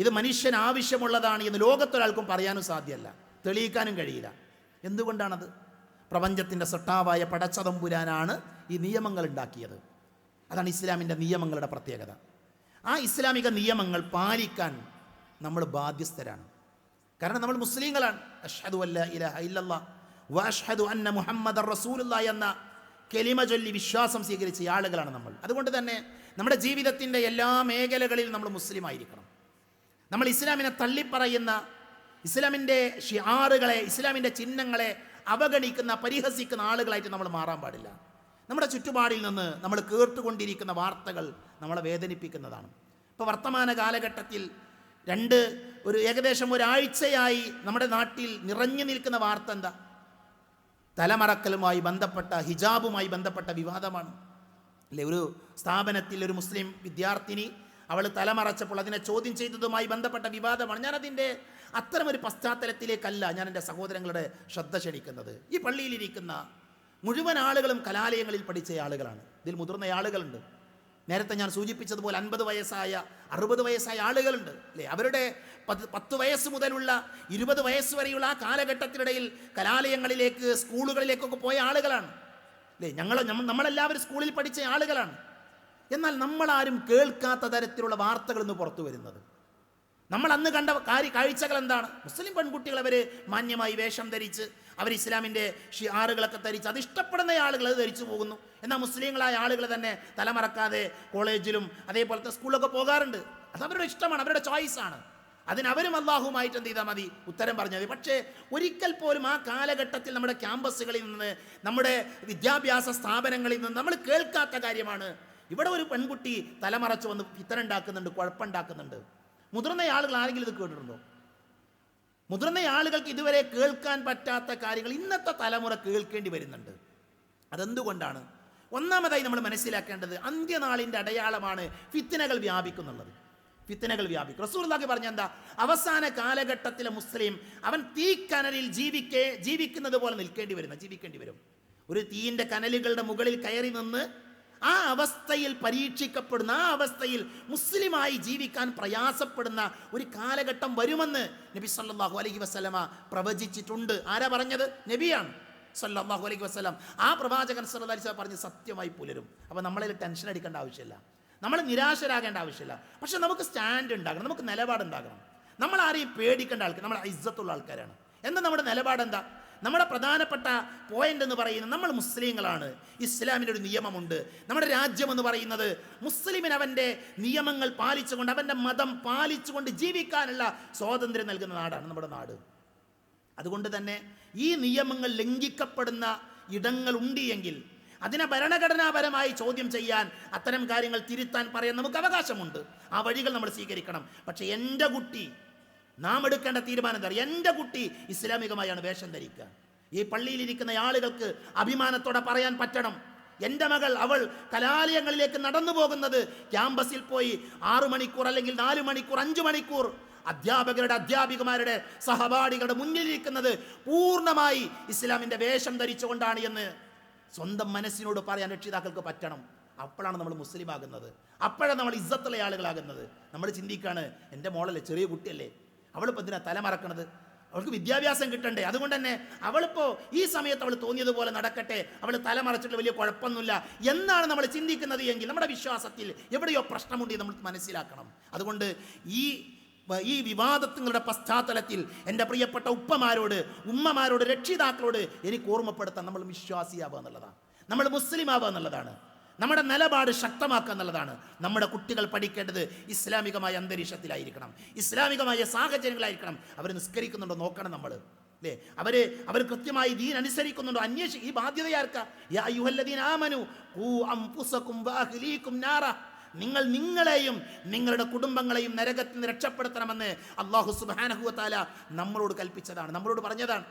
ഇത് മനുഷ്യന് ആവശ്യമുള്ളതാണ് എന്ന് ലോകത്തൊരാൾക്കും പറയാനും സാധ്യമല്ല, തെളിയിക്കാനും കഴിയില്ല. എന്തുകൊണ്ടാണത്? പ്രപഞ്ചത്തിൻ്റെ സൃഷ്ടാവായ പടച്ചതമ്പുരാനാണ് ഈ നിയമങ്ങൾ ഉണ്ടാക്കിയത്. അതാണ് ഇസ്ലാമിൻ്റെ നിയമങ്ങളുടെ പ്രത്യേകത. ആ ഇസ്ലാമിക നിയമങ്ങൾ പാലിക്കാൻ നമ്മൾ ബാധ്യസ്ഥരാണ്. കാരണം നമ്മൾ മുസ്ലിങ്ങളാണ്. അഷ്ഹദു അല്ലാ ഇലാഹ ഇല്ലല്ലാഹ് വ അഷ്ഹദു അന്ന മുഹമ്മദർ റസൂലുള്ളാഹി എന്ന കലിമ ചൊല്ലി വിശ്വാസം സ്വീകരിച്ച ആളുകളാണ് നമ്മൾ. അതുകൊണ്ട് തന്നെ നമ്മുടെ ജീവിതത്തിൻ്റെ എല്ലാ മേഖലകളിലും നമ്മൾ മുസ്ലിം ആയിരിക്കണം. നമ്മൾ ഇസ്ലാമിനെ തള്ളിപ്പറയുന്ന, ഇസ്ലാമിൻ്റെ ഷിആറുകളെ, ഇസ്ലാമിൻ്റെ ചിഹ്നങ്ങളെ അവഗണിക്കുന്ന, പരിഹസിക്കുന്ന ആളുകളായിട്ട് നമ്മൾ മാറാൻ പാടില്ല. നമ്മുടെ ചുറ്റുപാടിൽ നിന്ന് നമ്മൾ കേട്ടുകൊണ്ടിരിക്കുന്ന വാർത്തകൾ നമ്മളെ വേദനിപ്പിക്കുന്നതാണ്. ഇപ്പോൾ വർത്തമാന കാലഘട്ടത്തിൽ ഏകദേശം ഒരാഴ്ചയായി നമ്മുടെ നാട്ടിൽ നിറഞ്ഞു നിൽക്കുന്ന വാർത്ത എന്താ? തലമറക്കലുമായി ബന്ധപ്പെട്ട, ഹിജാബുമായി ബന്ധപ്പെട്ട വിവാദമാണ്. അല്ലെ, ഒരു സ്ഥാപനത്തിൽ ഒരു മുസ്ലിം വിദ്യാർത്ഥിനി അവൾ തലമറച്ചപ്പോൾ അതിനെ ചോദ്യം ചെയ്തതുമായി ബന്ധപ്പെട്ട വിവാദമാണ്. ഞാനതിൻ്റെ അത്തരമൊരു പശ്ചാത്തലത്തിലേക്കല്ല ഞാൻ എൻ്റെ സഹോദരങ്ങളുടെ ശ്രദ്ധ ക്ഷണിക്കുന്നത്. ഈ പള്ളിയിലിരിക്കുന്ന മുഴുവൻ ആളുകളും കലാലയങ്ങളിൽ പഠിച്ച ആളുകളാണ്. ഇതിൽ മുതിർന്ന ആളുകളുണ്ട്. നേരത്തെ ഞാൻ സൂചിപ്പിച്ചതുപോലെ 50 വയസ്സായ 60 വയസ്സായ ആളുകളുണ്ട് അല്ലേ. അവരുടെ 10 വയസ്സ് മുതലുള്ള 20 വയസ്സ് വരെയുള്ള ആ കാലഘട്ടത്തിനിടയിൽ കലാലയങ്ങളിലേക്ക്, സ്കൂളുകളിലേക്കൊക്കെ പോയ ആളുകളാണ് അല്ലേ. നമ്മളെല്ലാവരും സ്കൂളിൽ പഠിച്ച ആളുകളാണ്. എന്നാൽ നമ്മളാരും കേൾക്കാത്ത തരത്തിലുള്ള വാർത്തകൾ ഇന്ന് പുറത്തു വരുന്നത്. നമ്മൾ അന്ന് കണ്ട കാഴ്ചകൾ എന്താണ്? മുസ്ലിം പെൺകുട്ടികൾ അവർ മാന്യമായി വേഷം ധരിച്ച് അവർ ഇസ്ലാമിൻ്റെ ഷിആറുകളൊക്കെ ധരിച്ച് അത് ഇഷ്ടപ്പെടുന്ന ആളുകൾ അത് ധരിച്ചു പോകുന്നു. എന്നാൽ മുസ്ലിങ്ങളായ ആളുകൾ തന്നെ തലമറക്കാതെ കോളേജിലും അതേപോലത്തെ സ്കൂളിലൊക്കെ പോകാറുണ്ട്. അത് അവരുടെ ഇഷ്ടമാണ്, അവരുടെ ചോയ്സാണ്. അതിനവരും അള്ളാഹുമായിട്ട് എന്ത് ചെയ്താൽ മതി, ഉത്തരം പറഞ്ഞാൽ മതി. പക്ഷേ ഒരിക്കൽ പോലും ആ കാലഘട്ടത്തിൽ നമ്മുടെ ക്യാമ്പസുകളിൽ നിന്ന്, നമ്മുടെ വിദ്യാഭ്യാസ സ്ഥാപനങ്ങളിൽ നിന്ന് നമ്മൾ കേൾക്കാത്ത കാര്യമാണ്. ഇവിടെ ഒരു പെൺകുട്ടി തലമറച്ച് വന്ന് ഫിത്തന ഉണ്ടാക്കുന്നുണ്ട്, കുഴപ്പമുണ്ടാക്കുന്നുണ്ട്. മുതിർന്ന ആളുകൾ ആരെങ്കിലും ഇത് കേട്ടിട്ടുണ്ടോ? മുതിർന്ന ആളുകൾക്ക് ഇതുവരെ കേൾക്കാൻ പറ്റാത്ത കാര്യങ്ങൾ ഇന്നത്തെ തലമുറ കേൾക്കേണ്ടി വരുന്നുണ്ട്. അതെന്തുകൊണ്ടാണ്? ഒന്നാമതായി നമ്മൾ മനസ്സിലാക്കേണ്ടത് അന്ത്യനാളിൻ്റെ അടയാളമാണ് ഫിത്തനകൾ വ്യാപിക്കുന്നുള്ളത്. ഫിത്തനകൾ വ്യാപിക്കും. റസൂലുള്ളാഹി പറഞ്ഞ എന്താ? അവസാന കാലഘട്ടത്തിലെ മുസ്ലിം അവൻ തീക്കനലിൽ ജീവിക്കുന്നത് പോലെ ജീവിക്കേണ്ടി വരും. ഒരു തീയിൻ്റെ കനലുകളുടെ മുകളിൽ കയറി നിന്ന് ആ അവസ്ഥയിൽ പരീക്ഷിക്കപ്പെടുന്ന, ആ അവസ്ഥയിൽ മുസ്ലിമായി ജീവിക്കാൻ പ്രയാസപ്പെടുന്ന ഒരു കാലഘട്ടം വരുമെന്ന് നബി സല്ലല്ലാഹു അലൈഹി വസല്ലമ പ്രവചിച്ചിട്ടുണ്ട്. ആരാ പറഞ്ഞത്? നബിയാണ് സല്ലല്ലാഹു അലൈഹി വസല്ലം. ആ പ്രവാചകൻ സല്ലല്ലാഹു അലൈഹി വസല്ലം പറഞ്ഞ് സത്യമായി പുലരും. അപ്പോൾ നമ്മളതിൽ ടെൻഷൻ അടിക്കേണ്ട ആവശ്യമില്ല, നമ്മൾ നിരാശരാകേണ്ട ആവശ്യമില്ല. പക്ഷെ നമുക്ക് സ്റ്റാൻഡ് ഉണ്ടാകണം, നമുക്ക് നിലപാടുണ്ടാകണം. നമ്മൾ ആരെയും പേടിക്കേണ്ട ആൾക്കാർ, നമ്മൾ ഇസ്സത്തുള്ള ആൾക്കാരാണ്. എന്താ നമ്മുടെ നിലപാടെന്താ? നമ്മുടെ പ്രധാനപ്പെട്ട പോയിന്റ് എന്ന് പറയുന്നത് നമ്മൾ മുസ്ലിങ്ങളാണ്. ഇസ്ലാമിൻ്റെ ഒരു നിയമമുണ്ട്. നമ്മുടെ രാജ്യം എന്ന് പറയുന്നത് മുസ്ലിമിന് അവൻ്റെ നിയമങ്ങൾ പാലിച്ചുകൊണ്ട്, അവൻ്റെ മതം പാലിച്ചുകൊണ്ട് ജീവിക്കാനുള്ള സ്വാതന്ത്ര്യം നൽകുന്ന നാടാണ് നമ്മുടെ നാട്. അതുകൊണ്ട് തന്നെ ഈ നിയമങ്ങൾ ലംഘിക്കപ്പെടുന്ന ഇടങ്ങളുണ്ട് എങ്കിൽ അതിനെ ഭരണഘടനാപരമായി ചോദ്യം ചെയ്യാൻ, അത്തരം കാര്യങ്ങൾ തിരുത്താൻ പറയാൻ നമുക്ക് അവകാശമുണ്ട്. ആ വഴികൾ നമ്മൾ സ്വീകരിക്കണം. പക്ഷെ എൻ്റെ കുട്ടി, നാം എടുക്കേണ്ട തീരുമാനം എന്താ? എൻ്റെ കുട്ടി ഇസ്ലാമികമായാണ് വേഷം ധരിക്കുക. ഈ പള്ളിയിലിരിക്കുന്ന ആളുകൾക്ക് അഭിമാനത്തോടെ പറയാൻ പറ്റണം, എൻ്റെ മകൾ, അവൾ കലാലയങ്ങളിലേക്ക് നടന്നു പോകുന്നത് ക്യാമ്പസിൽ പോയി 6 മണിക്കൂർ അല്ലെങ്കിൽ 4 മണിക്കൂർ 5 മണിക്കൂർ അധ്യാപകരുടെ, അധ്യാപികമാരുടെ, സഹപാഠികളുടെ മുന്നിലിരിക്കുന്നത് പൂർണ്ണമായി ഇസ്ലാമിൻ്റെ വേഷം ധരിച്ചുകൊണ്ടാണ് എന്ന് സ്വന്തം മനസ്സിനോട് പറയാൻ രക്ഷിതാക്കൾക്ക് പറ്റണം. അപ്പോഴാണ് നമ്മൾ മുസ്ലിം ആകുന്നത്, അപ്പോഴാണ് നമ്മൾ ഇസ്സത്തുള്ള ആളുകളാകുന്നത്. നമ്മൾ ചിന്തിക്കാണ്, എൻ്റെ മോളല്ലേ, ചെറിയ കുട്ടിയല്ലേ, അവളിപ്പോൾ എന്തിനാ തലമറക്കണത്? അവൾക്ക് വിദ്യാഭ്യാസം കിട്ടണ്ടേ? അതുകൊണ്ട് തന്നെ അവളിപ്പോൾ ഈ സമയത്ത് അവൾ തോന്നിയതുപോലെ നടക്കട്ടെ, അവൾ തലമറച്ചിട്ട് വലിയ കുഴപ്പമൊന്നുമില്ല എന്നാണ് നമ്മൾ ചിന്തിക്കുന്നത് എങ്കിൽ നമ്മുടെ വിശ്വാസത്തിൽ എവിടെയോ പ്രശ്നമുണ്ട് നമ്മൾ മനസ്സിലാക്കണം. അതുകൊണ്ട് ഈ വിവാദങ്ങളുടെ പശ്ചാത്തലത്തിൽ എൻ്റെ പ്രിയപ്പെട്ട ഉപ്പമാരോട്, ഉമ്മമാരോട്, രക്ഷിതാക്കളോട് എനിക്ക് ഓർമ്മപ്പെടുത്താൻ, നമ്മൾ വിശ്വാസിയാവുക എന്നുള്ളതാണ്, നമ്മൾ മുസ്ലിം ആവുക എന്നുള്ളതാണ്, നമ്മുടെ നിലപാട് ശക്തമാക്കുക എന്നുള്ളതാണ്. നമ്മുടെ കുട്ടികൾ പഠിക്കേണ്ടത് ഇസ്ലാമികമായ അന്തരീക്ഷത്തിലായിരിക്കണം, ഇസ്ലാമികമായ സാഹചര്യങ്ങളായിരിക്കണം. അവർ നിസ്കരിക്കുന്നുണ്ടോ നോക്കണം നമ്മൾ, അല്ലേ? അവർ കൃത്യമായി ദീൻ അനുസരിക്കുന്നുണ്ടോ ഈ ബാധ്യതയാർക്കാ? യാ അയ്യുഹല്ലദീന ആമനു ഖൂ അൻഫുസകും വഅഹ്ലീകും നാറ. നിങ്ങൾ നിങ്ങളെയും നിങ്ങളുടെ കുടുംബങ്ങളെയും നരകത്തിൽ നിന്ന് രക്ഷപ്പെടുത്തണമെന്ന് അല്ലാഹു സുബ്ഹാനഹു വ തആല നമ്മളോട് കൽപ്പിച്ചതാണ്, നമ്മളോട് പറഞ്ഞതാണ്.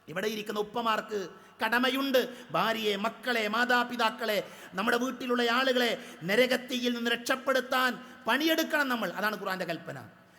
ഇവിടെ ഇരിക്കുന്ന ഉപ്പമാർക്ക് കടമയുണ്ട്. ഭാര്യയെ, മക്കളെ, മാതാപിതാക്കളെ, നമ്മുടെ വീട്ടിലുള്ള ആളുകളെ നരകത്തിയിൽ നിന്ന് രക്ഷപ്പെടുത്താൻ പണിയെടുക്കണം നമ്മൾ. അതാണ് ഖുർആന്റെ കൽപ്പന.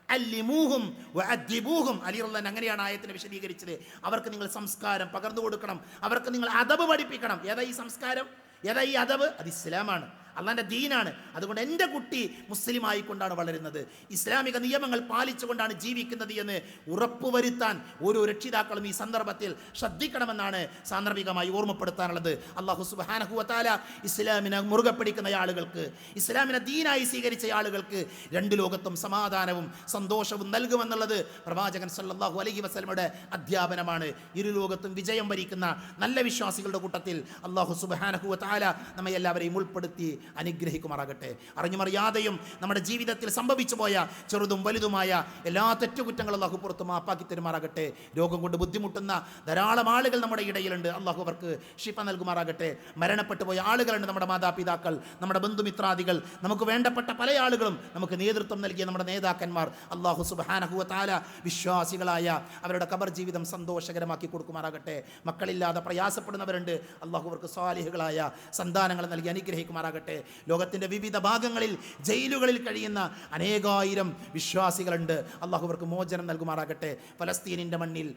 അല്ലിമൂഹും വഅദ്ദിബൂഹും. അലി റളിയല്ലാഹു അങ്ങനെയാണ് ആയത്തിനെ വിശദീകരിച്ചത്. അവർക്ക് നിങ്ങൾ സംസ്കാരം പകർന്നു കൊടുക്കണം, അവർക്ക് നിങ്ങൾ അദബ് പഠിപ്പിക്കണം. ഏതാ ഈ സംസ്കാരം, ഏതാ ഈ അദബ്? അത് ഇസ്ലാമാണ്, അള്ളാൻ്റെ ദീനാണ്. അതുകൊണ്ട് എൻ്റെ കുട്ടി മുസ്ലിം ആയിക്കൊണ്ടാണ് വളരുന്നത്, ഇസ്ലാമിക നിയമങ്ങൾ പാലിച്ചുകൊണ്ടാണ് ജീവിക്കുന്നത് എന്ന് ഉറപ്പുവരുത്താൻ ഓരോ രക്ഷിതാക്കളും ഈ സന്ദർഭത്തിൽ ശ്രദ്ധിക്കണമെന്നാണ് സാന്ദർഭികമായി ഓർമ്മപ്പെടുത്താനുള്ളത്. അല്ലാഹു സുബ്ഹാനഹു വ തആല ഇസ്ലാമിനെ മുറുകെ പിടിക്കുന്ന ആളുകൾക്ക്, ഇസ്ലാമിനെ ദീനായി സ്വീകരിച്ച ആളുകൾക്ക് രണ്ട് ലോകത്തും സമാധാനവും സന്തോഷവും നൽകുമെന്നുള്ളത് പ്രവാചകൻ സല്ലല്ലാഹു അലൈഹി വസല്ലമയുടെ അധ്യാപനമാണ്. ഇരു ലോകത്തും വിജയം വരിക്കുന്ന നല്ല വിശ്വാസികളുടെ കൂട്ടത്തിൽ അല്ലാഹു സുബ്ഹാനഹു വ തആല നമ്മെ എല്ലാവരെയും ഉൾപ്പെടുത്തി അനുഗ്രഹിക്കുമാറാകട്ടെ. അറിഞ്ഞുമറിയാതെയും നമ്മുടെ ജീവിതത്തിൽ സംഭവിച്ചു പോയ ചെറുതും വലുതുമായ എല്ലാ തെറ്റുകുറ്റങ്ങളും അള്ളാഹു പുറത്ത് മാപ്പാക്കി തരുമാറാകട്ടെ. രോഗം കൊണ്ട് ബുദ്ധിമുട്ടുന്ന ധാരാളം ആളുകൾ നമ്മുടെ ഇടയിലുണ്ട്. അള്ളാഹു അവർക്ക് ശിഫ നൽകുമാറാകട്ടെ. മരണപ്പെട്ടു പോയ ആളുകളുണ്ട്, നമ്മുടെ മാതാപിതാക്കൾ, നമ്മുടെ ബന്ധുമിത്രാദികൾ, നമുക്ക് വേണ്ടപ്പെട്ട പല ആളുകളും, നമുക്ക് നേതൃത്വം നൽകിയ നമ്മുടെ നേതാക്കന്മാർ. അള്ളാഹു സുബ്ഹാനഹു വ തആല വിശ്വാസികളായ അവരുടെ ഖബർ ജീവിതം സന്തോഷകരമാക്കി കൊടുക്കുമാറാകട്ടെ. മക്കളില്ലാതെ പ്രയാസപ്പെടുന്നവരുണ്ട്, അള്ളാഹു അവർക്ക് സ്വാലിഹുകളായ സന്താനങ്ങൾ നൽകി അനുഗ്രഹിക്കുമാറാകട്ടെ. ലോകത്തിൻ്റെ വിവിധ ഭാഗങ്ങളിൽ ജയിലുകളിൽ കഴിയുന്ന അനേകായിരം വിശ്വാസികളുണ്ട്, അള്ളാഹു അവർക്ക് മോചനം നൽകുമാറാകട്ടെ. ഫലസ്തീനിൻ്റെ മണ്ണിൽ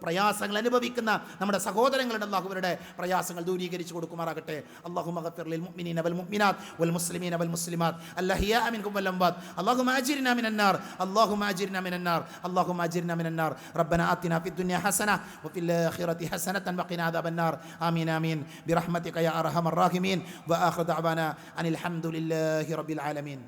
പ്രയാസങ്ങൾ അനുഭവിക്കുന്ന നമ്മുടെ സഹോദരങ്ങളുടെ അള്ളാഹു അവരുടെ പ്രയാസങ്ങൾ ദൂരീകരിച്ചു കൊടുക്കുമാറാകട്ടെ. അല്ലാഹുമ്മ ഗഫിർ ലിൽ മുഅ്മിനീന വൽ മുഅ്മിനാത്ത് വൽ മുസ്ലിമീന വൽ മുസ്ലിമാത്ത് അൽഅഹ്യാഅ മിൻഹും വൽ അംവാത്ത് അല്ലാഹുമ്മ അജിർനാ മിനൻ നാർ അല്ലാഹുമ്മ അജിർനാ മിനൻ നാർ അല്ലാഹുമ്മ അജിർനാ മിനൻ നാർ റബ്ബനാ ആതിനാ ഫിദ് ദുനിയ ഹസന വഫിൽ ആഖിറതി ഹസനതൻ വഖിനാ അദാബൻ നാർ ആമീൻ ആമീൻ ബിറഹ്മതിക യാ അർഹമർ റഹീമീൻ വആഖിറു ദഅവാനാ അനിൽ ഹംദുലില്ലാഹി റബ്ബിൽ ആലമീൻ.